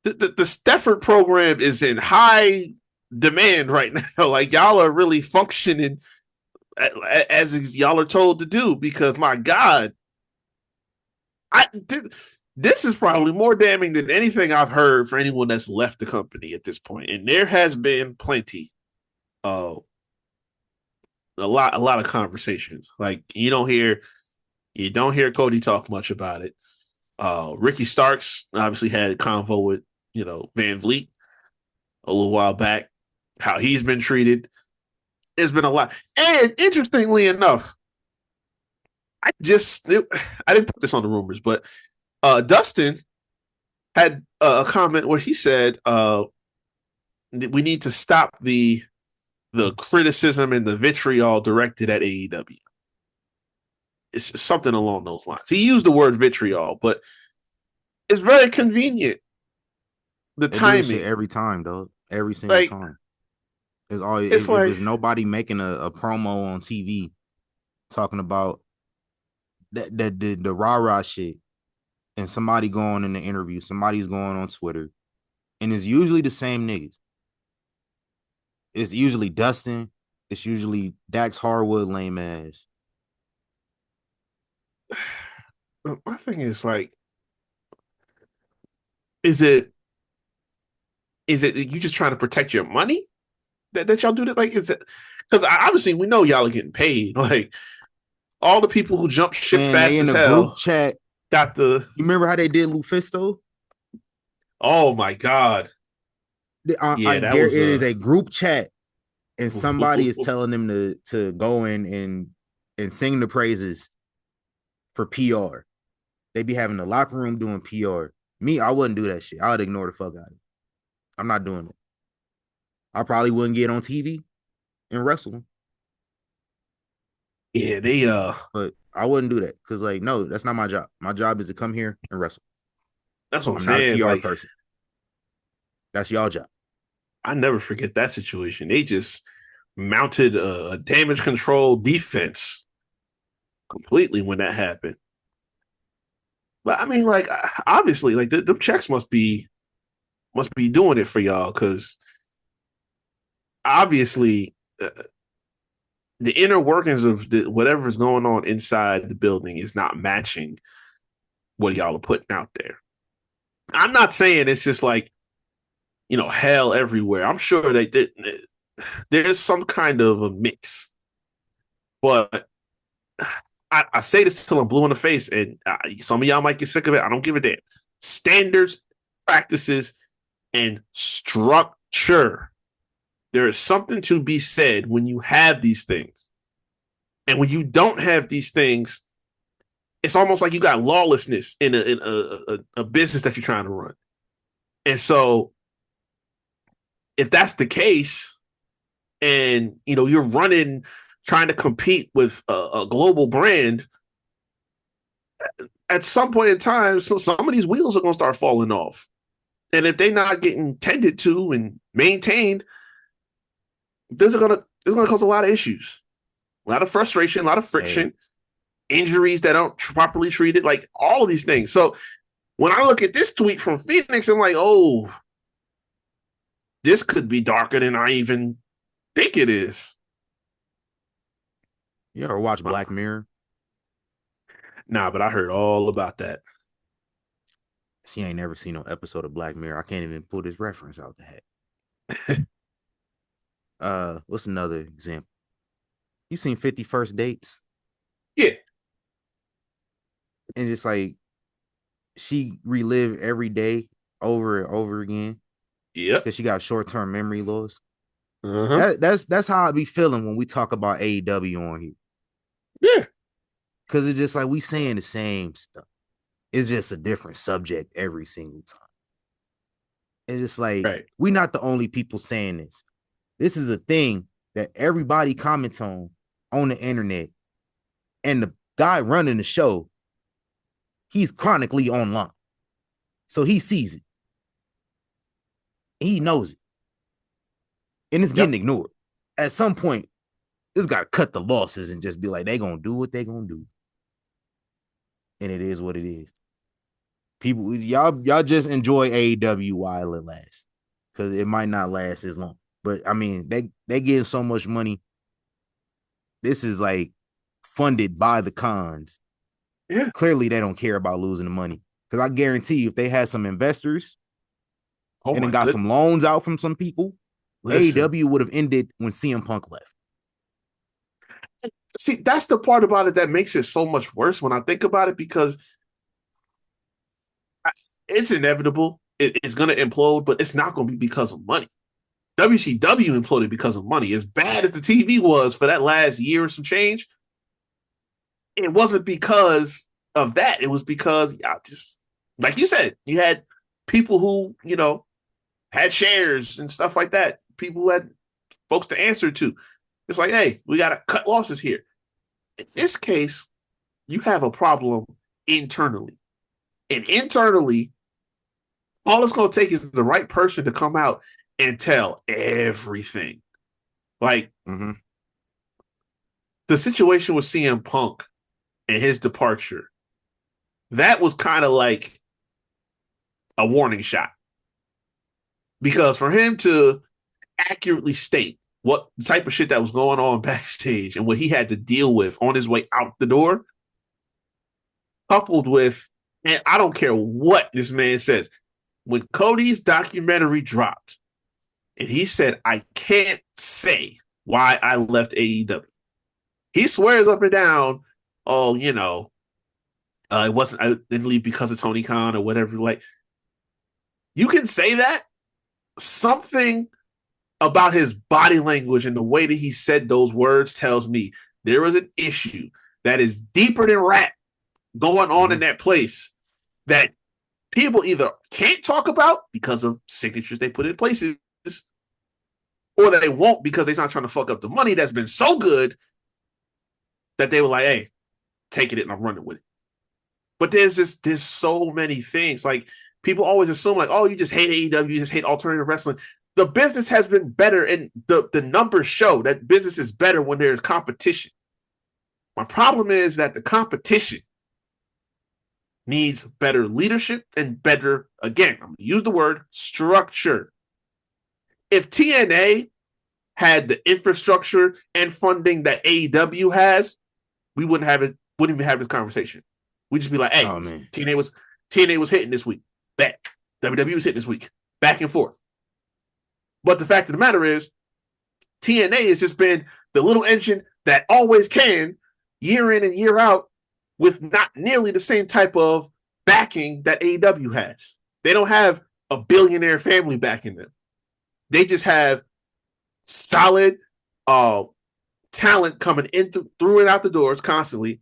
the Stafford program is in high demand right now. Like y'all are really functioning as y'all are told to do. Because my God, I did. This is probably more damning than anything I've heard for anyone that's left the company at this point. And there has been plenty of a lot of conversations. Like you don't hear Cody talk much about it. Ricky Starks obviously had a convo with, Van Vliet a little while back, how he's been treated. There's been a lot. And interestingly enough, I didn't put this on the rumors, but Dustin had a comment where he said we need to stop the criticism and the vitriol directed at AEW. It's something along those lines. He used the word vitriol, but it's very convenient. The They do timing this shit every time, though. Every single time. It's always if there's nobody making a promo on TV talking about the rah-rah shit, and somebody going in the interview, somebody's going on Twitter, and it's usually the same niggas. It's usually Dustin. It's usually Dax Harwood, lame ass. My thing is like, is it you just trying to protect your money that y'all do this? Like, is it because obviously we know y'all are getting paid. Like all the people who jump ship fast in as the hell group chat got the. You remember how they did Lufisto? Oh my God! I that guarantee was it is a group chat, and somebody is telling them to go in and sing the praises for PR. They be having the locker room doing PR. Me, I wouldn't do that shit. I would ignore the fuck out of it. I'm not doing it. I probably wouldn't get on TV and wrestle. Yeah, but I wouldn't do that because, like, no, that's not my job. My job is to come here and wrestle. That's what I'm saying. saying. Not a PR person. That's y'all job. I never forget that situation. They just mounted a damage control defense completely when that happened. But I mean, like, obviously, like the checks must be doing it for y'all, because obviously the inner workings of whatever's going on inside the building is not matching what y'all are putting out there. I'm not saying it's just like, hell everywhere. I'm sure that there's some kind of a mix, but I say this till I'm blue in the face, and some of y'all might get sick of it. I don't give a damn. Standards, practices, and structure. There is something to be said when you have these things. And when you don't have these things, it's almost like you got lawlessness in a business that you're trying to run. And so if that's the case, and you're running, trying to compete with a global brand, at some point in time, so some of these wheels are going to start falling off. And if they're not getting tended to and maintained, this is going to cause a lot of issues, a lot of frustration, a lot of friction, injuries that aren't properly treated, like all of these things. So when I look at this tweet from Phoenix, I'm like, oh, this could be darker than I even think it is. You ever watch Black Mirror? Nah, but I heard all about that. She ain't never seen no episode of Black Mirror. I can't even pull this reference out the hat. What's another example? You seen 50 First Dates? Yeah. And just like she relived every day over and over again. Yeah. Because she got short-term memory loss. Uh-huh. That's how I be feeling when we talk about AEW on here. Yeah. Because it's just like we saying the same stuff. It's just a different subject every single time. It's just like we're not the only people saying this. This is a thing that everybody comments on the internet. And the guy running the show, he's chronically online. So he sees it. He knows it. And it's getting ignored. At some point, it's got to cut the losses and just be like, they going to do what they going to do. And it is what it is. People, y'all just enjoy AEW while it lasts, because it might not last as long. But I mean, they getting so much money. This is like funded by the cons. Yeah. Clearly, they don't care about losing the money. Because I guarantee you, if they had some investors Oh and then my got goodness. some loans out from some people, Listen. AEW would have ended when CM Punk left. See, that's the part about it that makes it so much worse when I think about it, because it's inevitable. It's going to implode, but it's not going to be because of money. WCW imploded because of money. As bad as the TV was for that last year or some change, it wasn't because of that. It was because, just like you said, you had people who, had shares and stuff like that. People who had folks to answer to. It's like, hey, we got to cut losses here. In this case, you have a problem internally. And internally, all it's going to take is the right person to come out and tell everything. Like the situation with CM Punk and his departure, that was kind of like a warning shot. Because for him to accurately state what type of shit that was going on backstage and what he had to deal with on his way out the door, coupled with, and I don't care what this man says, when Cody's documentary dropped and he said, I can't say why I left AEW. He swears up and down, oh, it wasn't, I didn't leave because of Tony Khan or whatever. Like, you can say that. Something about his body language and the way that he said those words tells me there was an issue that is deeper than rap going on in that place that people either can't talk about because of signatures they put in places, or that they won't because they're not trying to fuck up the money that's been so good that they were like, hey, taking it and I'm running with it. But there's so many things. Like, people always assume like, oh, you just hate AEW, you just hate alternative wrestling. The business has been better, and the numbers show that business is better when there's competition. My problem is that the competition needs better leadership and better, again, I'm going to use the word structure. If TNA had the infrastructure and funding that AEW has, we wouldn't even have this conversation. We'd just be like, hey, TNA was hitting this week. Back. WWE was hitting this week. Back and forth. But the fact of the matter is, TNA has just been the little engine that always can, year in and year out, with not nearly the same type of backing that AEW has. They don't have a billionaire family backing them. They just have solid talent coming in through and out the doors constantly.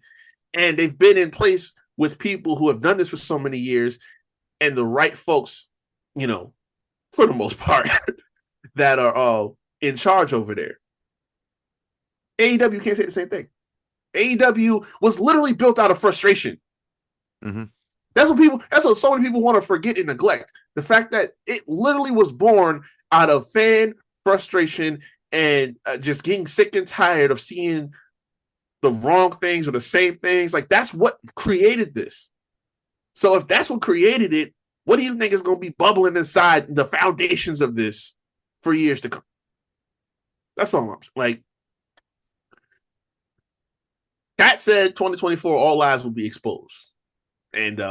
And they've been in place with people who have done this for so many years, and the right folks, for the most part, that are in charge over there. AEW can't say the same thing. AEW was literally built out of frustration. That's what so many people want to forget and neglect. The fact that it literally was born out of fan frustration and just getting sick and tired of seeing the wrong things or the same things. Like, that's what created this. So if that's what created it, what do you think is going to be bubbling inside the foundations of this for years to come? That's all I'm saying. Like, Kat said 2024, all lies will be exposed. And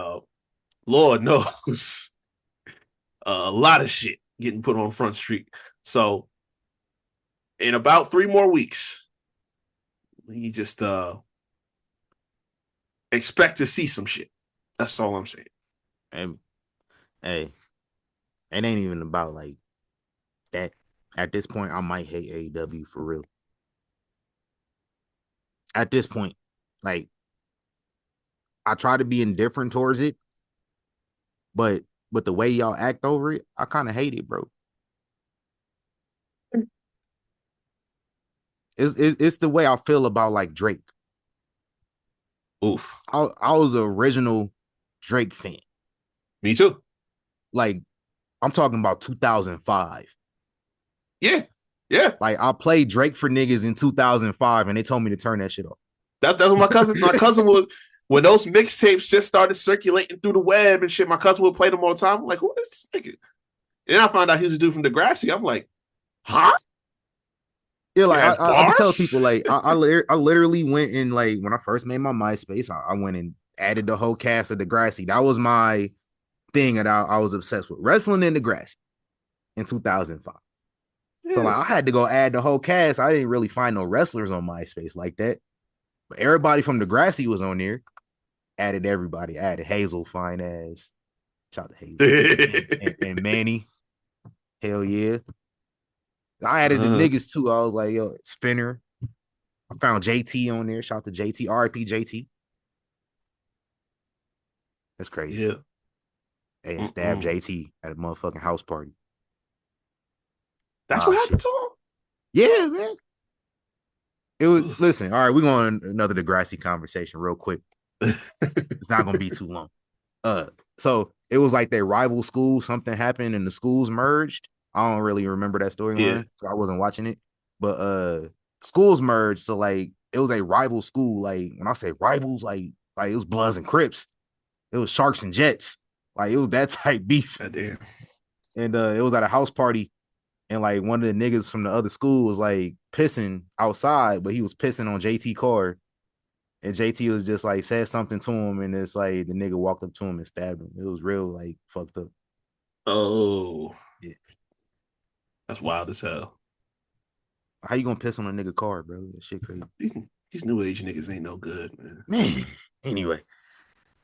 Lord knows a lot of shit getting put on Front Street. So in about 3 more weeks, we just expect to see some shit. That's all I'm saying. And hey, it ain't even about like that. At this point, I might hate AEW for real. At this point, like, I try to be indifferent towards it, but the way y'all act over it, I kind of hate it, bro. It's the way I feel about like Drake. Oof. I was an original Drake fan. Me too. Like, I'm talking about 2005. Yeah. Like, I played Drake for niggas in 2005, and they told me to turn that shit off. That's what my cousin was. when those mixtapes just started circulating through the web and shit, my cousin would play them all the time. I'm like, who is this nigga? And then I found out he was a dude from Degrassi. I'm like, huh? Yeah, He like has I be telling bars? people, like I literally went in, like when I first made my MySpace, I went and added the whole cast of Degrassi. That was my thing that I was obsessed with, wrestling in Degrassi in 2005. So Yeah. like I had to go add the whole cast. I didn't really find no wrestlers on MySpace like that, but everybody from Degrassi was on there. Added everybody. Added Hazel, fine ass. Shout out to Hazel and Manny. Hell yeah. I added the niggas too. I was like, yo, Spinner. I found JT on there. Shout out to JT. RIP JT. That's crazy. Yeah. Hey, and stabbed JT at a motherfucking house party. That's what happened to him? Yeah, man. It was listen, all right, we're going another Degrassi conversation real quick. It's not gonna be too long. So it was like their rival school, something happened and the schools merged. I don't really remember that storyline, so I wasn't watching it. But schools merged, so like it was a rival school. Like when I say rivals, like it was Bloods and Crips, it was Sharks and Jets, like it was that type beef. God damn. And it was at a house party, and like one of the niggas from the other school was like pissing outside, but he was pissing on JT car. And JT was just like said something to him, and it's like the nigga walked up to him and stabbed him. It was real like fucked up. Oh, yeah, that's wild as hell. How you gonna piss on a nigga car, bro? That shit crazy. These new age niggas ain't no good, man. Man. Anyway,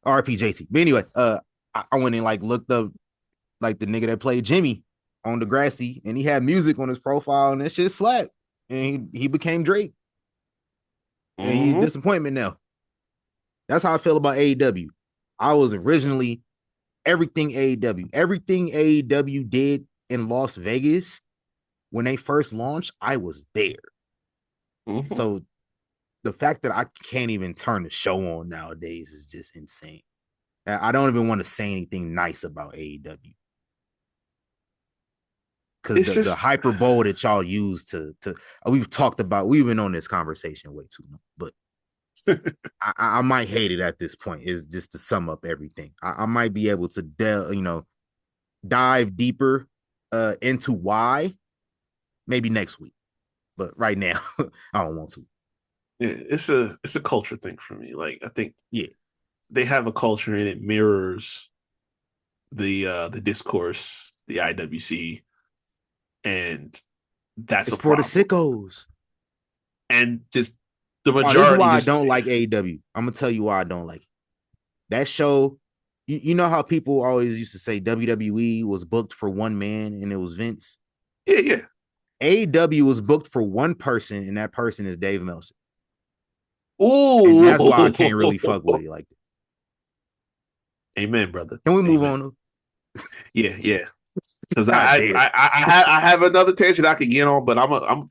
RP JT. But anyway, I went and like looked up like the nigga that played Jimmy on Degrassi, and he had music on his profile, and that shit slapped. And he became Drake. And he's a disappointment now. That's how I feel about AEW. I was originally everything AEW. Everything AEW did in Las Vegas when they first launched, I was there. So the fact that I can't even turn the show on nowadays is just insane. I don't even want to say anything nice about AEW. Because the hyperbole that y'all use to we've been on this conversation way too long, but I might hate it at this point. Is just to sum up everything. I might be able to dive deeper into why maybe next week, but right now I don't want to. Yeah, it's a culture thing for me. Like I think they have a culture and it mirrors the discourse, the IWC. And that's it's for the sickos. And just the majority. This is why I don't like AEW. I'm gonna tell you why I don't like it. That show, you know how people always used to say WWE was booked for one man and it was Vince? Yeah. AEW was booked for one person, and that person is Dave Meltzer. Ooh. And that's why I can't really fuck with it like that. Amen, brother. Can we move on? Yeah. Because I have another tangent I could get on, but I'm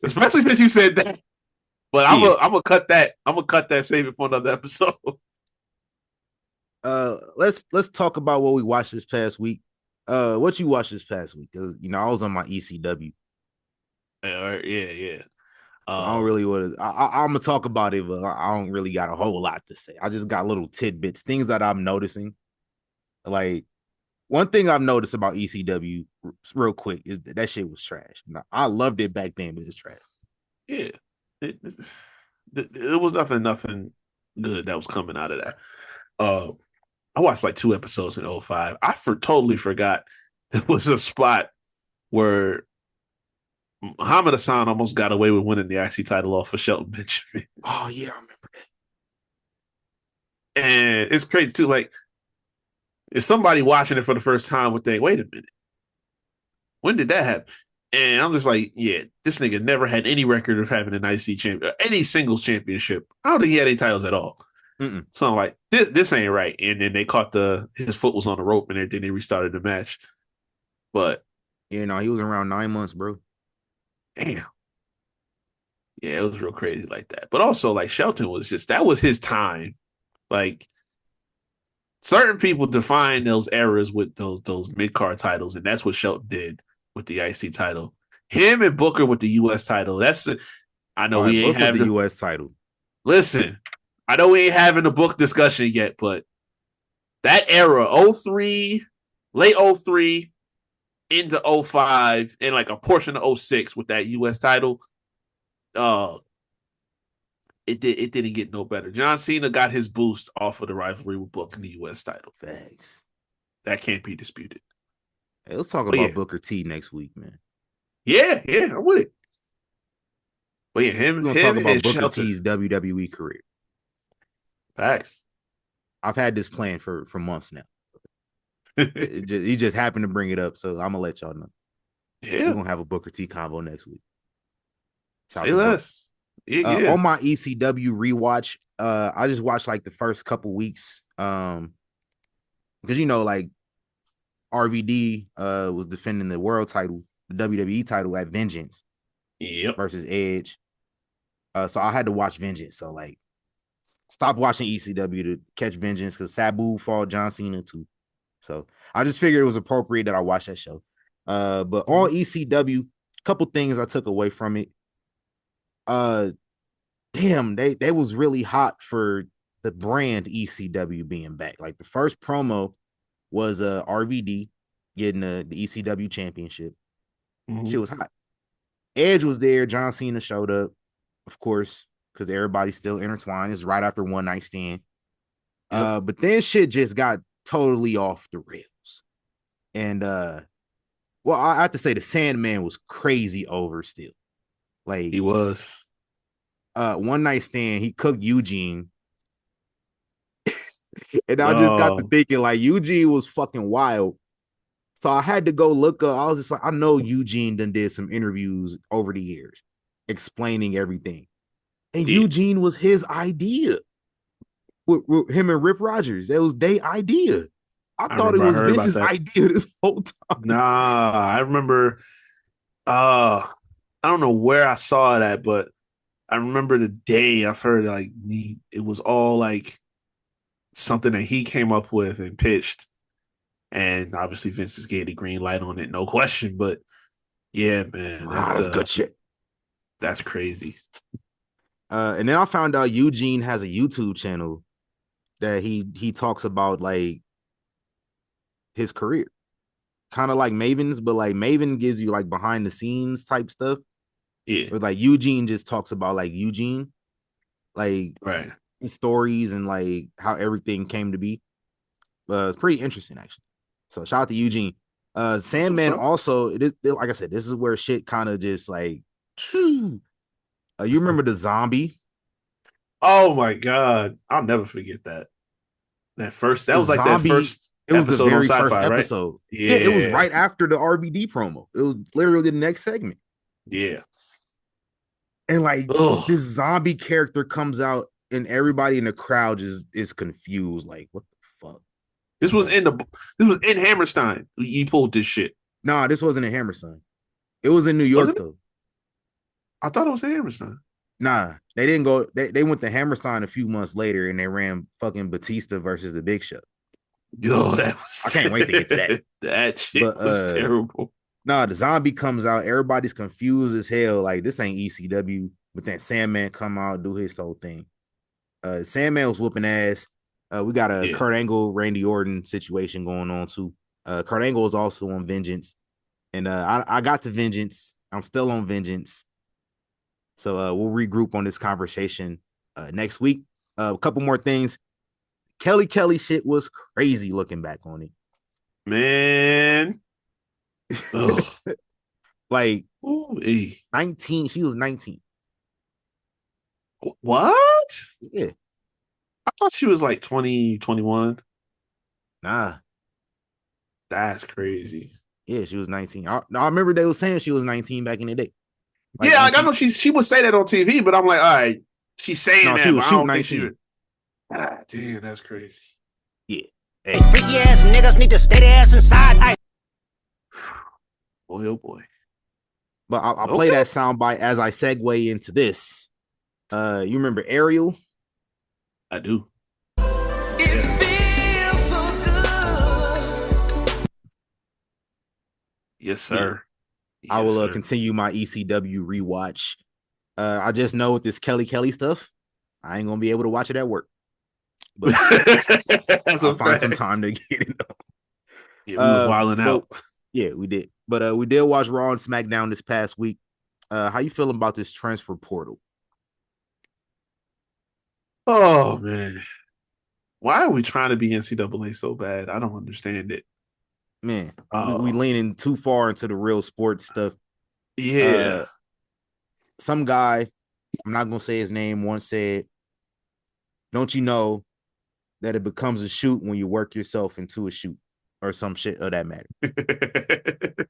especially since you said that. But I'm gonna cut that. I'm gonna cut that. Save it for another episode. Let's talk about what we watched this past week. What you watched this past week? Because I was on my ECW. Yeah. I don't really want to. I'm gonna talk about it, but I don't really got a whole lot to say. I just got little tidbits, things that I'm noticing. Like one thing I've noticed about ECW, real quick, is that shit was trash. Now, I loved it back then, but it's trash. Yeah, it was nothing good that was coming out of that. I watched like 2 episodes in 2005. I totally forgot there was a spot where Muhammad Hassan almost got away with winning the IC title off of Shelton Benjamin. Oh yeah, I remember that. And it's crazy too. Like, if somebody watching it for the first time would think, "Wait a minute, when did that happen?" And I'm just like, "Yeah, this nigga never had any record of having an IC champion, any singles championship. I don't think he had any titles at all." So I'm like, "This ain't right." And then they caught his foot was on the rope and everything. They restarted the match, but he was around 9 months, bro. Damn. Yeah, it was real crazy like that. But also, like, Shelton was that was his time. Like, certain people define those eras with those mid-card titles, and that's what Shelton did with the IC title. Him and Booker with the US title. I know we ain't have the US title. Listen, I know we ain't having a book discussion yet, but that era, 03, late 03 into 05, and like a portion of 06 with that US title, uh, it didn't get no better. John Cena got his boost off of the rivalry with Book in the US title. Thanks. That can't be disputed. Hey, let's talk But about yeah. Booker T next week, man. Yeah, I'm with it. But yeah, We're him gonna talk about and Booker Shelton. T's WWE career. Facts. I've had this plan for months now. He just happened to bring it up, so I'm gonna let y'all know. Yeah. We're gonna have a Booker T combo next week. Say less. Yeah. On my ECW rewatch, I just watched like the first couple weeks. Because like RVD was defending the world title, the WWE title at Vengeance versus Edge. So I had to watch Vengeance. So like stop watching ECW to catch Vengeance because Sabu fought John Cena too. So I just figured it was appropriate that I watch that show. But on ECW, a couple things I took away from it. Damn, they was really hot for the brand ECW being back. Like the first promo was RVD getting the ECW championship. Shit was hot. Edge was there. John Cena showed up, of course, because everybody's still intertwined. It's right after One Night Stand. But then shit just got totally off the rails. And well, I have to say the Sandman was crazy over still. Like he was. One Night Stand, he cooked Eugene. And I just got to thinking, like, Eugene was fucking wild. So I had to go look up. I was just like, I know Eugene did some interviews over the years explaining everything. And Eugene was his idea. With him and Rip Rogers. That was their idea. I thought it was Vince's idea this whole time. Nah, I remember. I don't know where I saw it at, but I remember the day I've heard like it was all like something that he came up with and pitched. And obviously Vince just gave the green light on it, no question. But yeah, man. That's good shit. That's crazy. And then I found out Eugene has a YouTube channel that he talks about like his career. Kind of like Maven's, but like Maven gives you like behind the scenes type stuff. Yeah. But like Eugene just talks about like Eugene, like right stories and like how everything came to be. It's pretty interesting actually. So shout out to Eugene. Sandman also, it is like I said, this is where shit kind of just like you remember the zombie? Oh my god. I'll never forget that. That was like that first it was the very first right? episode. Yeah, it was right after the RVD promo. It was literally the next segment. Yeah. And like this zombie character comes out and everybody in the crowd is confused. Like, what the fuck? This was in Hammerstein. He pulled this shit. Nah, this wasn't in Hammerstein. It was in New York though. I thought it was in Hammerstein. Nah, they didn't go. They went to Hammerstein a few months later and they ran fucking Batista versus the Big Show. Yo, I can't wait to get to that. That shit was terrible. Nah, the zombie comes out. Everybody's confused as hell. Like, this ain't ECW. But then Sandman come out, do his whole thing. Sandman was whooping ass. We got a Kurt Angle, Randy Orton situation going on too. Kurt Angle is also on Vengeance. And I got to Vengeance. I'm still on Vengeance. So we'll regroup on this conversation next week. A couple more things. Kelly shit was crazy looking back on it. Man. Like, ooh, 19, she was 19. What? Yeah. I thought she was like 20, 21. Nah. That's crazy. Yeah, she was 19. I remember they were saying she was 19 back in the day. Like, yeah, 19. Like I know she would say that on TV, but I'm like, all right, she's saying that. She was I don't 19. Think she would. Ah, damn, that's crazy. Yeah. Hey. Freaky ass niggas need to stay their ass inside. Boy, oh boy. But I'll play that soundbite as I segue into this. You remember Ariel? I do. It feels so good. Yes, sir. Yes, I will continue my ECW rewatch. I just know with this Kelly stuff, I ain't gonna be able to watch it at work, but That's I'll a find some fact. time to get it. Yeah, we was wilding But out. yeah, we did. But we did watch Raw and SmackDown this past week. How you feeling about this transfer portal? Oh man, why are we trying to be NCAA so bad? I don't understand it. Man, we Oh leaning too far into the real sports stuff. yeah, Uh, some guy, I'm not gonna say his name, once said, "Don't you know that it becomes a shoot when you work yourself into a shoot or some shit of that matter?"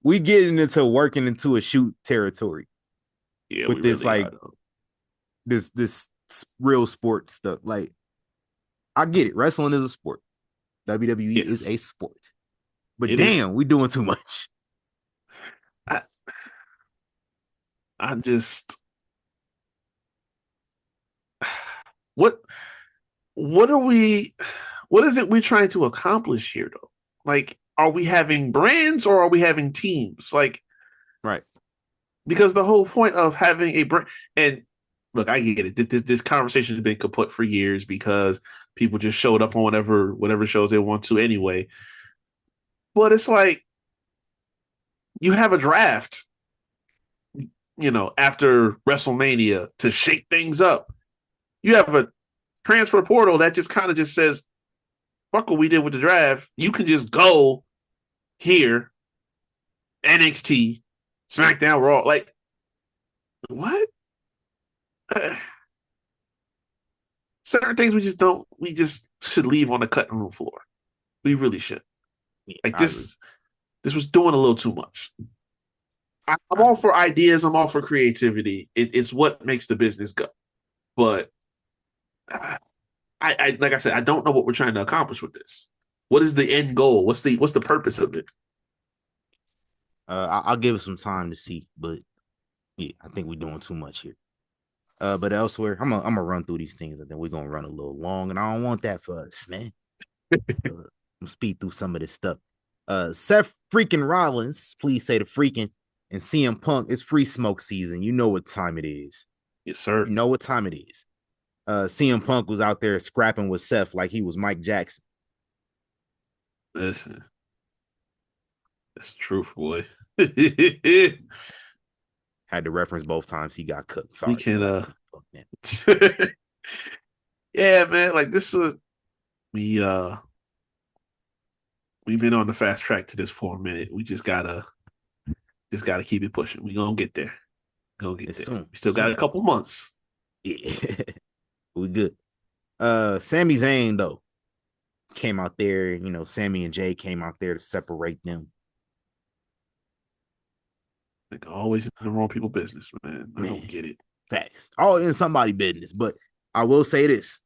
We getting into working into a shoot territory yeah, we with this really like are. Though. this real sport stuff. Like, I get it. Wrestling is a sport. WWE is a Yes, sport. But it is. damn, we doing too much. I, I just what what are we? What is it we're trying to accomplish here, though? Like, are we having brands or are we having teams? Like, Right. because the whole point of having a brand and look, I get it. This conversation has been kaput for years because people just showed up on whatever shows they want to anyway. But it's like you have a draft, after WrestleMania to shake things up. You have a transfer portal that just kind of just says, fuck what we did with the draft. You can just go here, NXT, SmackDown, Raw. Like, what? Certain things we just should leave on the cutting room floor. We really should. Like I agree. this was doing a little too much. I'm all for ideas. I'm all for creativity. It's what makes the business go. But I like I said, I don't know what we're trying to accomplish with this. What is the end goal? What's the purpose of it? I'll give it some time to see, but yeah, I think we're doing too much here. But elsewhere, I'm gonna run through these things, and then we're gonna run a little long, and I don't want that for us, man. I'm gonna speed through some of this stuff. Seth freaking Rollins, please say the freaking, and CM Punk. It's free smoke season. You know what time it is. Yes, sir. You know what time it is. CM Punk was out there scrapping with Seth like he was Mike Jackson. Listen, that's the truth, boy. We Had to reference both times he got cooked. Sorry. can yeah, man. Like this was we we've been on the fast track to this for a minute. We just gotta keep it pushing. We gonna get there. Gonna get It's there. soon. We still got a couple months. Yeah. We good. Sami Zayn though came out there, Sammy and Jay came out there to separate them. Like always in the wrong people business, man. I Man, don't get it. facts. All in somebody business. But I will say this.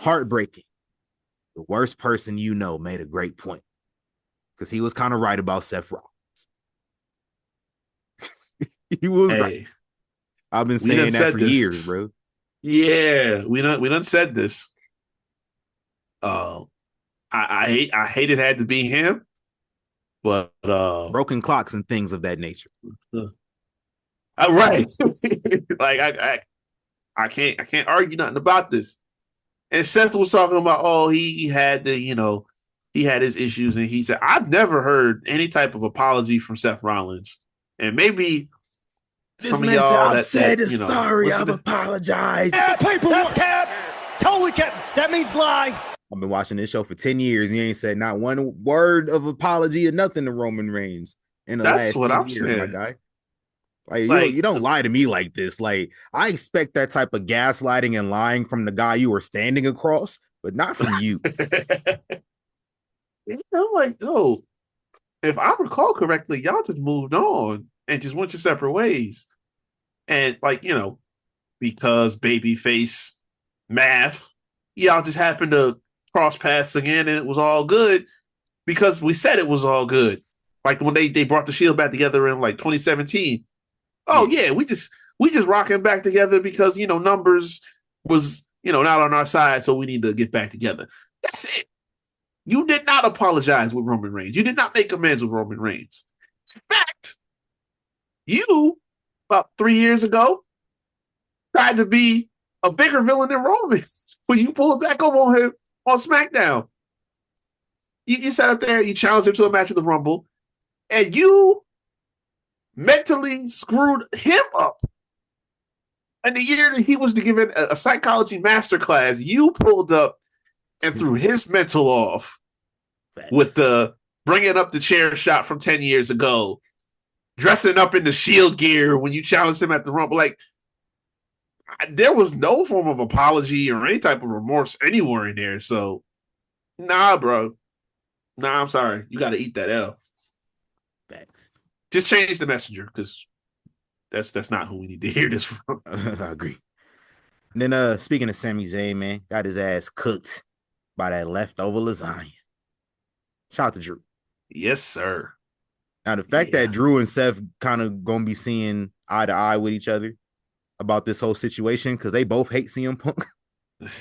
Heartbreaking. The worst person made a great point. Because he was kind of right about Seth Rollins. He was right. Hey, I've been we done saying that said for this. years, bro. Yeah, we done said this. I hate it had to be him, but Broken clocks and things of that nature. right. Like I can't argue nothing about this. And Seth was talking about, he had he had his issues, and he said, I've never heard any type of apology from Seth Rollins. And maybe This some of man said, y'all I've said sorry, listen I've to- apologized. Yeah, paperwork. That's cap. Totally cap. That means lie. I've been watching this show for 10 years, and he ain't said not one word of apology or nothing to Roman Reigns in the That's last what 10 I'm years, my saying. guy. Like, Like, you don't lie to me like this. Like, I expect that type of gaslighting and lying from the guy you were standing across, but not from you. I'm like, no. If I recall correctly, y'all just moved on and just went your separate ways. And because babyface math, y'all just happened to cross paths again, and it was all good because we said it was all good. Like when they brought the Shield back together in like 2017. Oh yeah, we just rocking back together because numbers was not on our side, so we need to get back together. That's it. You did not apologize with Roman Reigns. You did not make amends with Roman Reigns. In fact, you about 3 years ago tried to be a bigger villain than Roman when you pull it back up on him on SmackDown. You sat up there, you challenged him to a match of the Rumble, and you mentally screwed him up. And the year that he was to give it a psychology masterclass, you pulled up and threw his mental off with the bringing up the chair shot from 10 years ago, dressing up in the Shield gear when you challenged him at the Rumble. Like, there was no form of apology or any type of remorse anywhere in there. So, nah, bro. Nah, I'm sorry. You got to eat that L. Facts. Just change the messenger, because that's not who we need to hear this from. I agree. And then speaking of Sami Zayn, man, got his ass cooked by that leftover lasagna. Shout out to Drew. Yes, sir. Now the fact that Drew and Seth kind of gonna be seeing eye to eye with each other about this whole situation, because they both hate CM Punk.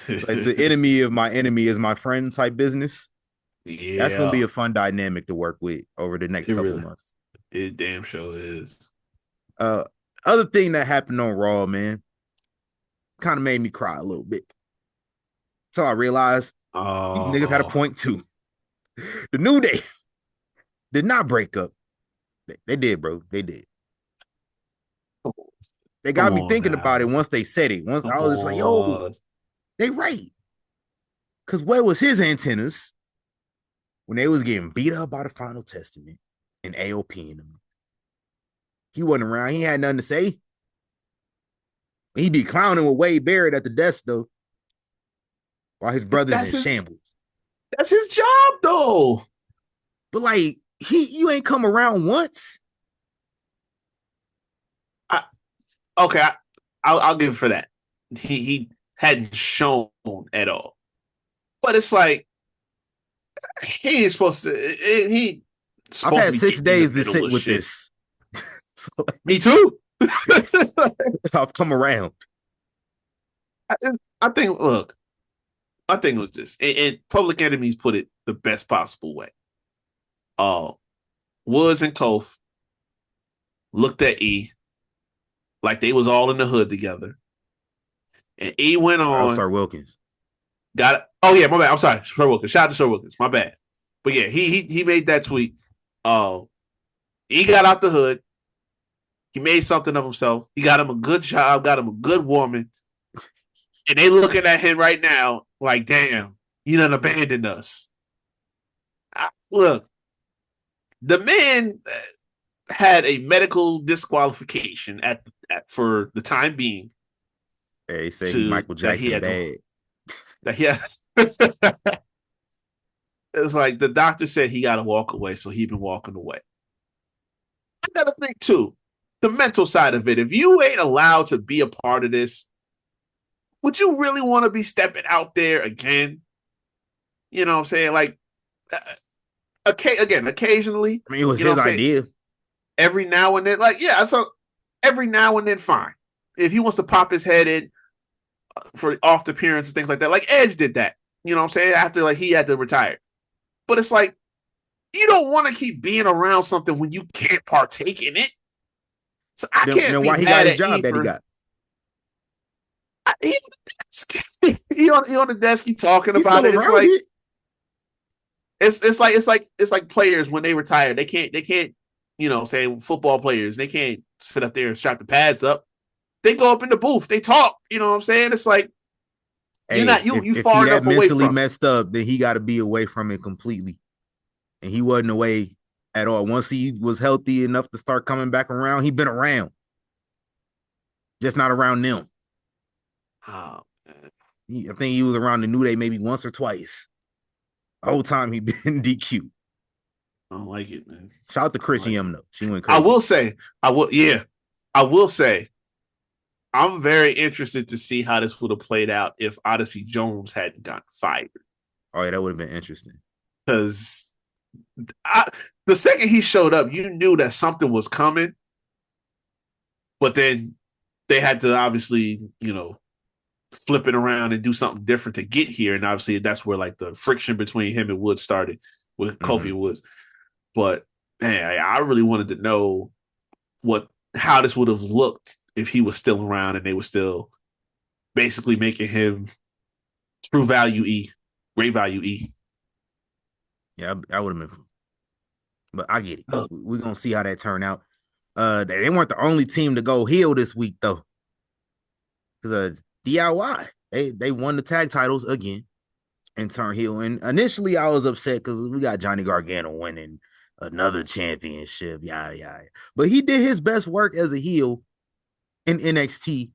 Like, the enemy of my enemy is my friend type business. Yeah, that's gonna be a fun dynamic to work with over the next couple of months. It damn sure is. Other thing that happened on Raw, man, kind of made me cry a little bit. So I realized these niggas had a point too. The New Day did not break up. They did, bro. They did. They got me thinking about it once they said it. Once I was just like, yo, they right. Because where was his antennas when they was getting beat up by the Final Testament and AOP in them? He wasn't around. He had nothing to say. He'd be clowning with Wade Barrett at the desk, though, while his brother's in shambles. That's his job, though. But, like, you ain't come around once. I'll give him for that. He hadn't shown at all. But it's like, he ain't supposed to. I've had 6 days to sit with this. So, me too. I've come around. I think, look, my thing was this, and Public Enemies put it the best possible way. Woods and Kof looked at E like they was all in the hood together. And E went on. Sir Wilkins. Got it. Oh, yeah, my bad. I'm sorry. Sir Wilkins. Shout out to Sir Wilkins. My bad. But yeah, he made that tweet. E got out the hood. He made something of himself. He got him a good job, got him a good woman. And they looking at him right now like, damn, you done abandoned us. Look, the man had a medical disqualification for the time being. Hey, he said Michael Jackson bad. It's like the doctor said he got to walk away, so he been walking away. I got to think, too, the mental side of it. If you ain't allowed to be a part of this, would you really want to be stepping out there again? You know what I'm saying? Like, occasionally. I mean, it was his idea. Every now and then, like, yeah, so every now and then, fine. If he wants to pop his head in for off the appearance and things like that, like Edge did that, you know what I'm saying? After, like, he had to retire. But it's like, you don't want to keep being around something when you can't partake in it. So I can't be why he mad got his at job E that he got. He on the desk, he talking He's about it. It's It's like players when they retire, they can't, you know, say football players, they can't sit up there and strap the pads up. They go up in the booth, they talk. You know what I'm saying? It's like, hey, you far enough away mentally from messed up, then he got to be away from it completely. And he wasn't away at all. Once he was healthy enough to start coming back around, he been around, just not around them. Oh, I think he was around the New Day maybe once or twice. The whole time he been DQ. I don't like it, man. Shout out to Chris Yem though. She went crazy. I will say, I'm very interested to see how this would have played out if Odyssey Jones hadn't gotten fired. Oh yeah, that would have been interesting. Because the second he showed up, you knew that something was coming. But then they had to obviously, you know, flip it around and do something different to get here. And obviously that's where like the friction between him and Woods started with Kofi Woods. But man, I really wanted to know how this would have looked if he was still around and they were still basically making him true value E, great value E. Yeah, I would have been, but I get it. We're gonna see how that turn out. They weren't the only team to go heel this week though, because DIY they won the tag titles again and turned heel. And initially, I was upset because we got Johnny Gargano winning another championship, yada yada. But he did his best work as a heel in NXT.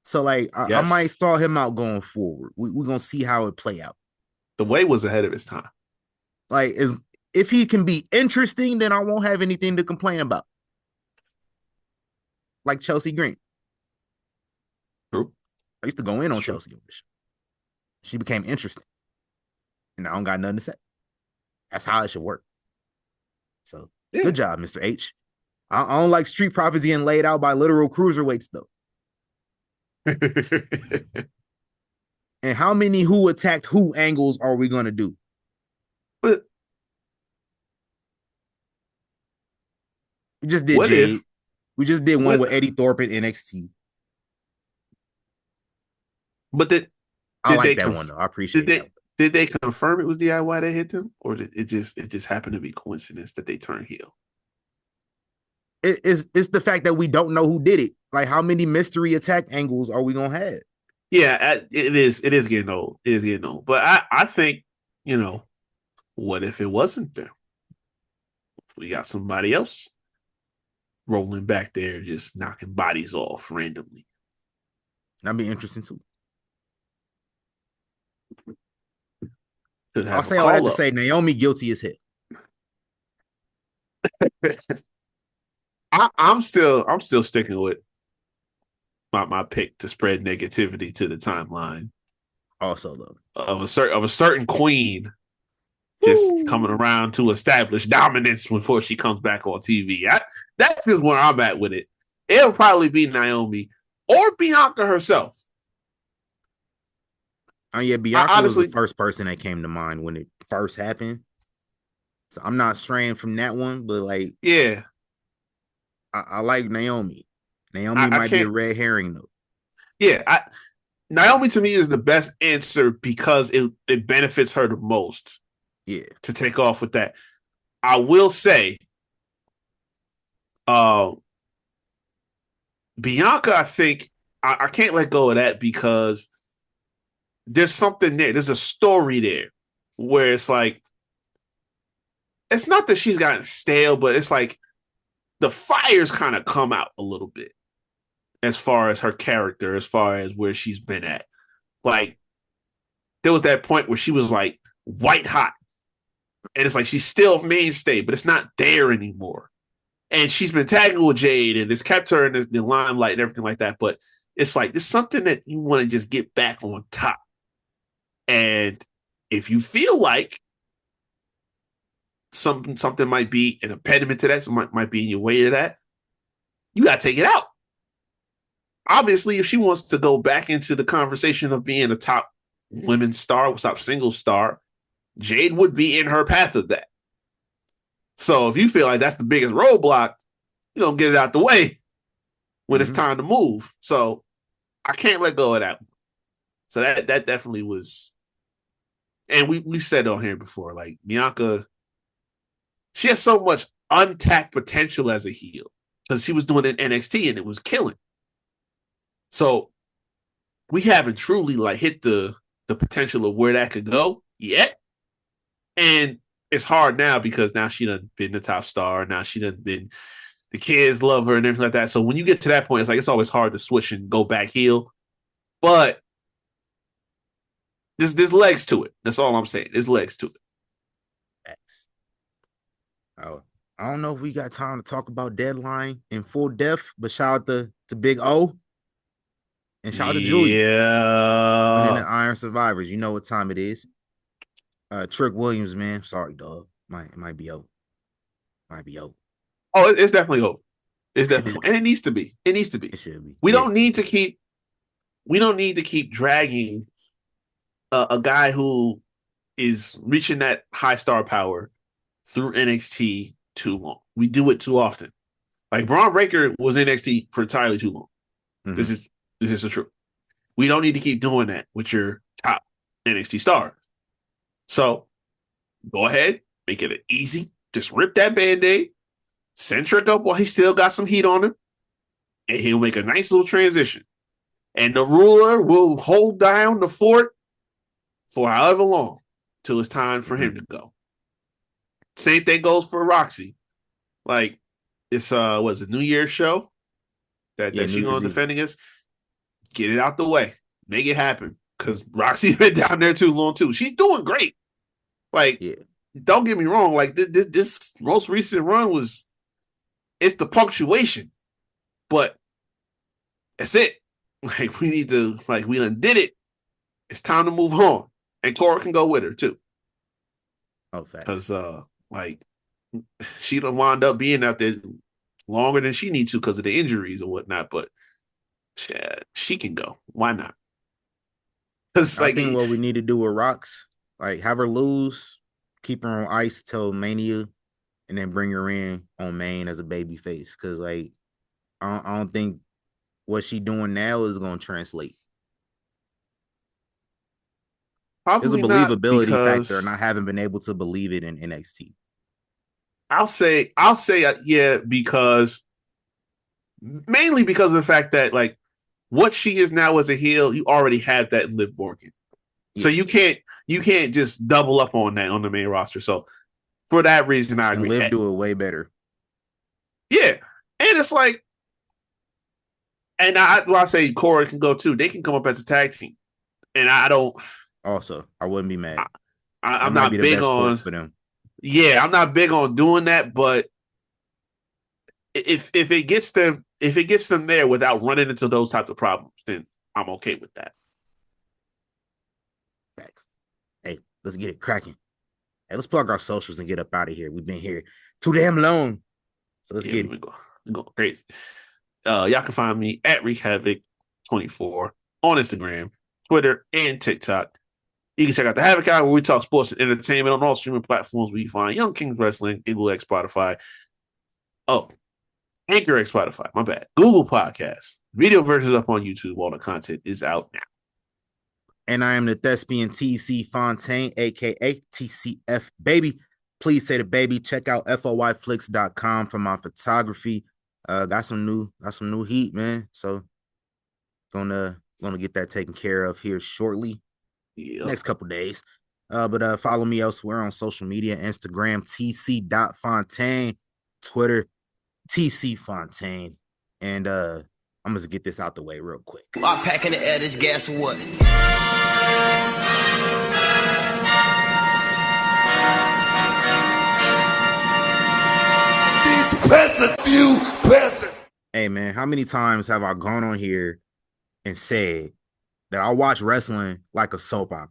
So like, I might stall him out going forward. We're gonna see how it play out. The way was ahead of his time. Like, if he can be interesting, then I won't have anything to complain about. Like Chelsea Green. True. I used to go in on Chelsea. She became interesting. And I don't got nothing to say. That's how it should work. So, Good job, Mr. H. I don't like Street Profits getting laid out by literal cruiserweights, though. And how many who attacked who angles are we going to do? But we just did Jade. We just did one with Eddie Thorpe in NXT. But I like that one though. I appreciate that. Did they confirm it was DIY that hit them, or did it just happened to be coincidence that they turned heel? It's the fact that we don't know who did it. Like, how many mystery attack angles are we gonna have? Yeah, it is getting old. It is getting old. But I think, what if it wasn't them? We got somebody else rolling back there, just knocking bodies off randomly. That'd be interesting too. I'll say all that to say Naomi guilty as hell. I'm still sticking with my pick to spread negativity to the timeline. Also, though, of a certain queen just coming around to establish dominance before she comes back on TV. That's just where I'm at with it. It'll probably be Naomi or Bianca herself. Oh yeah, Bianca was the first person that came to mind when it first happened. So I'm not straying from that one, but like, yeah, I like Naomi. Naomi might be a red herring though. Yeah, Naomi to me is the best answer because it benefits her the most. Yeah, to take off with that. I will say, Bianca, I think I can't let go of that because there's something there. There's a story there where it's like, it's not that she's gotten stale, but it's like the fires kind of come out a little bit as far as her character, as far as where she's been at. Like, there was that point where she was like white hot. And it's like she's still mainstay, but it's not there anymore. And she's been tagging with Jade, and it's kept her in the limelight and everything like that. But it's like it's something that you want to just get back on top. And if you feel like something might be an impediment to that, something might be in your way to that, you got to take it out. Obviously, if she wants to go back into the conversation of being a top women's star, top singles star, Jade would be in her path of that. So if you feel like that's the biggest roadblock, get it out the way when it's time to move. So I can't let go of that. So that definitely was, and we've said on here before, like Bianca, she has so much untapped potential as a heel because she was doing it in NXT and it was killing. So we haven't truly like hit the potential of where that could go yet. And it's hard now because now she done been the top star. Now she done been, the kids love her and everything like that. So when you get to that point, it's always hard to switch and go back heel. But there's legs to it. That's all I'm saying. There's legs to it. Thanks. Oh, I don't know if we got time to talk about Deadline in full depth, but shout out to Big O. And shout out to Julia. Yeah. Winning the Iron Survivors. You know what time it is. Trick Williams, man. Sorry, dog. It might be over. Might be over. Oh, it's definitely over. It's definitely and it needs to be. It needs to be. It should be. We don't need to keep dragging a guy who is reaching that high star power through NXT too long. We do it too often. Like Braun Breaker was in NXT for entirely too long. Mm-hmm. This is the truth. We don't need to keep doing that with your top NXT stars. So go ahead, make it easy. Just rip that Band-Aid, send Trick up while he still got some heat on him, and he'll make a nice little transition. And the ruler will hold down the fort for however long till it's time for him to go. Same thing goes for Roxy. Like, it's what's a New Year's show that she gonna defend against. Get it out the way. Make it happen. Because Roxy's been down there too long too. She's doing great. Like, don't get me wrong. Like this most recent run it's the punctuation, but that's it. Like we done did it. It's time to move on, and Cora can go with her too. Oh, fact. Because she done wound up being out there longer than she needs to because of the injuries and whatnot. But she can go. Why not? Because I think what we need to do with Rox, like have her lose, keep her on ice till Mania, and then bring her in on main as a baby face. Because like I don't think what she doing now is going to translate. Probably There's a believability factor, and I haven't been able to believe it in NXT. I'll say yeah, because mainly because of the fact that like what she is now as a heel, you already had that in Liv Morgan. Yeah. So you can't just double up on that on the main roster. So for that reason, I agree. Liv do it way better. Yeah. And it's like, and I say Cora can go too. They can come up as a tag team. And I don't. Also, I wouldn't be mad. I'm not big on for them. Yeah, I'm not big on doing that, but if it gets them there without running into those types of problems, then I'm okay with that. Facts. Hey, let's get it cracking. Hey, let's plug our socials and get up out of here. We've been here too damn long. So let's get it. We're going crazy. Y'all can find me at WreakHavoc24 on Instagram, Twitter, and TikTok. You can check out the Havoc Hour where we talk sports and entertainment on all streaming platforms where you find Young Kings Wrestling, Google X, Spotify. Oh, Anchor X, Spotify. My bad. Google Podcasts. Video versions up on YouTube. All the content is out now. And I am the thespian TC Fontaine, aka TCF Baby. Please say the baby. Check out foyflix.com for my photography. Got some new heat, man. So gonna get that taken care of here shortly. Yep. Next couple days. But follow me elsewhere on social media, Instagram, tc.fontaine, Twitter, TC Fontaine. And I'm gonna get this out the way real quick. I'm packing the air, this gas what? These peasants, you peasants. Hey man, how many times have I gone on here and said that I watch wrestling like a soap opera?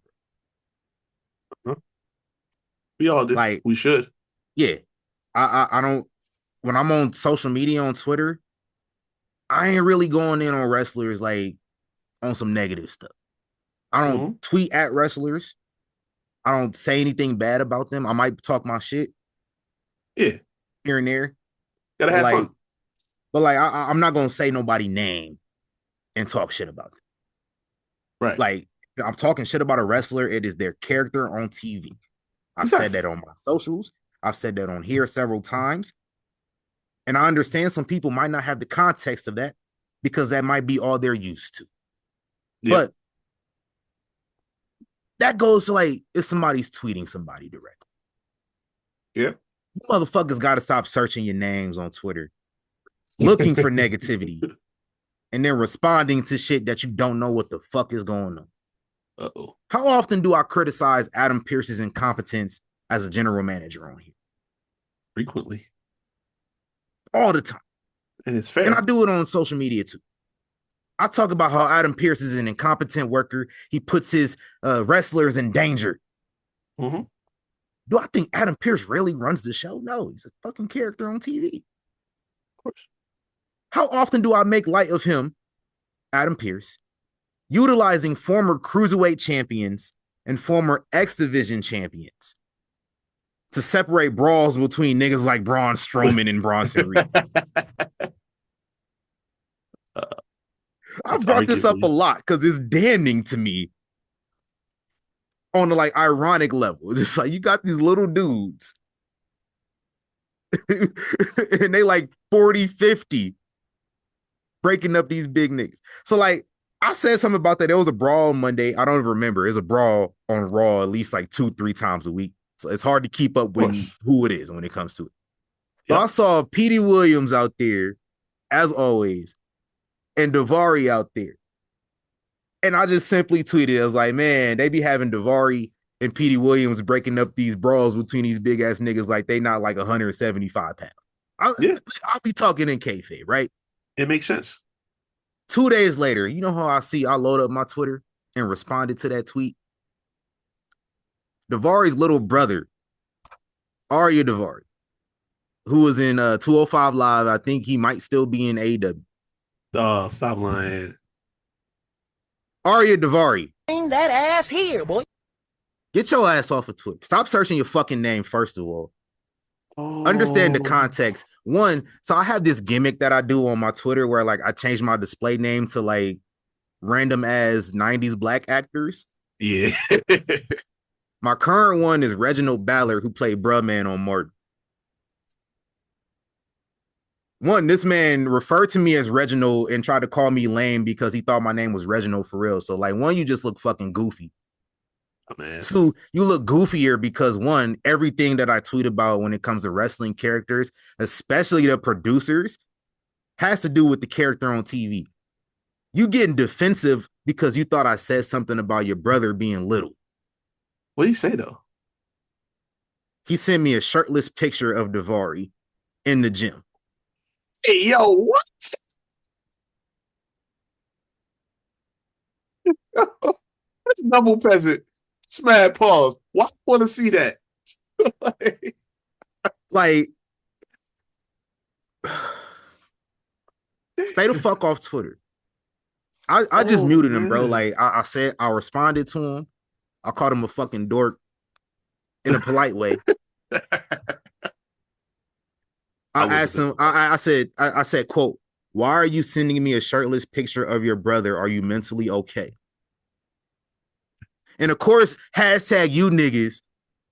We all do. Like we should. Yeah. I don't, when I'm on social media on Twitter, I ain't really going in on wrestlers like on some negative stuff. I don't tweet at wrestlers. I don't say anything bad about them. I might talk my shit. Yeah. Here and there. Gotta have fun. But I'm not gonna say nobody name and talk shit about them. Right. Like, I'm talking shit about a wrestler. It is their character on TV. I've said that on my socials. I've said that on here several times. And I understand some people might not have the context of that because that might be all they're used to. Yep. But that goes to like if somebody's tweeting somebody directly. Yeah. You motherfuckers got to stop searching your names on Twitter, looking for negativity, and then responding to shit that you don't know what the fuck is going on. Uh-oh. How often do I criticize Adam Pearce's incompetence as a general manager on here? Frequently. All the time. And it's fair. And I do it on social media too. I talk about how Adam Pearce is an incompetent worker. He puts his wrestlers in danger. Mm-hmm. Do I think Adam Pearce really runs the show? No, he's a fucking character on TV. Of course. How often do I make light of him, Adam Pearce, utilizing former cruiserweight champions and former X Division champions to separate brawls between niggas like Braun Strowman and Bronson Reed? I brought this up a lot because it's damning to me on the like ironic level. It's like you got these little dudes and they like 40, 50 breaking up these big niggas. So like I said something about that. There was a brawl on Monday. I don't even remember. It's a brawl on Raw at least like 2-3 times a week. So it's hard to keep up with who it is when it comes to it. So I saw Petey Williams out there, as always, and Daivari out there. And I just simply tweeted, I was like, man, they be having Daivari and Petey Williams breaking up these brawls between these big ass niggas like they not like 175 pounds. I'll be talking in kayfabe, right? It makes sense. 2 days later, you know how I load up my Twitter and responded to that tweet? Daivari's little brother, Arya Daivari, who was in 205 Live. I think he might still be in AEW. Oh, stop lying. Arya Daivari. Bring that ass here, boy. Get your ass off of Twitter. Stop searching your fucking name, first of all. Understand the context. One, so I have this gimmick that I do on my Twitter where like I change my display name to like random ass 90s black actors. Yeah. My current one is Reginald Ballard, who played Bruhman on Martin. One, this man referred to me as Reginald and tried to call me lame because he thought my name was Reginald for real. So like, one, you just look fucking goofy. Two, you look goofier because one, everything that I tweet about when it comes to wrestling characters, especially the producers, has to do with the character on TV. You getting defensive because you thought I said something about your brother being little. What did he say though? He sent me a shirtless picture of Daivari in the gym. Hey, yo, what? That's double peasant. Mad pause. Why want to see that? like, stay the fuck off Twitter. I just muted him, bro. Like I said, I responded to him. I called him a fucking dork in a polite way. I asked him, I said, quote, why are you sending me a shirtless picture of your brother? Are you mentally okay? And of course, hashtag you niggas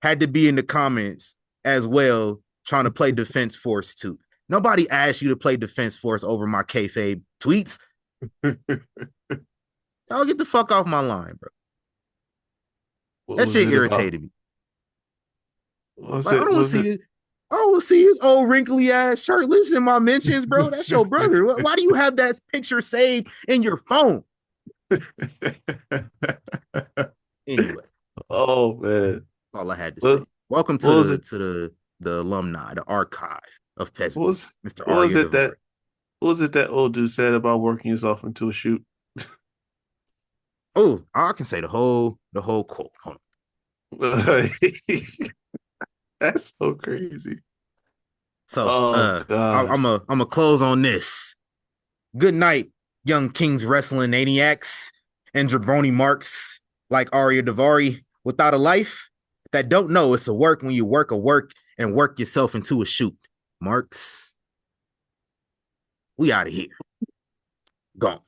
had to be in the comments as well, trying to play Defense Force too. Nobody asked you to play Defense Force over my kayfabe tweets. Y'all get the fuck off my line, bro. That shit irritated me. Like, I don't want to see this. I don't want to see his old wrinkly ass shirtless in my mentions, bro. That's your brother. Why do you have that picture saved in your phone? Anyway. Oh man. That's all I had to say. Welcome to the alumni, the archive of peasants. Mr. What was it that old dude said about working yourself into a shoot? Oh, I can say the whole quote. Hold on. That's so crazy. So I'm a close on this. Good night, young Kings wrestling maniacs and jabroni marks like Arya Daivari without a life that don't know it's a work when you work a work and work yourself into a shoot. Marks, we out of here. Gone.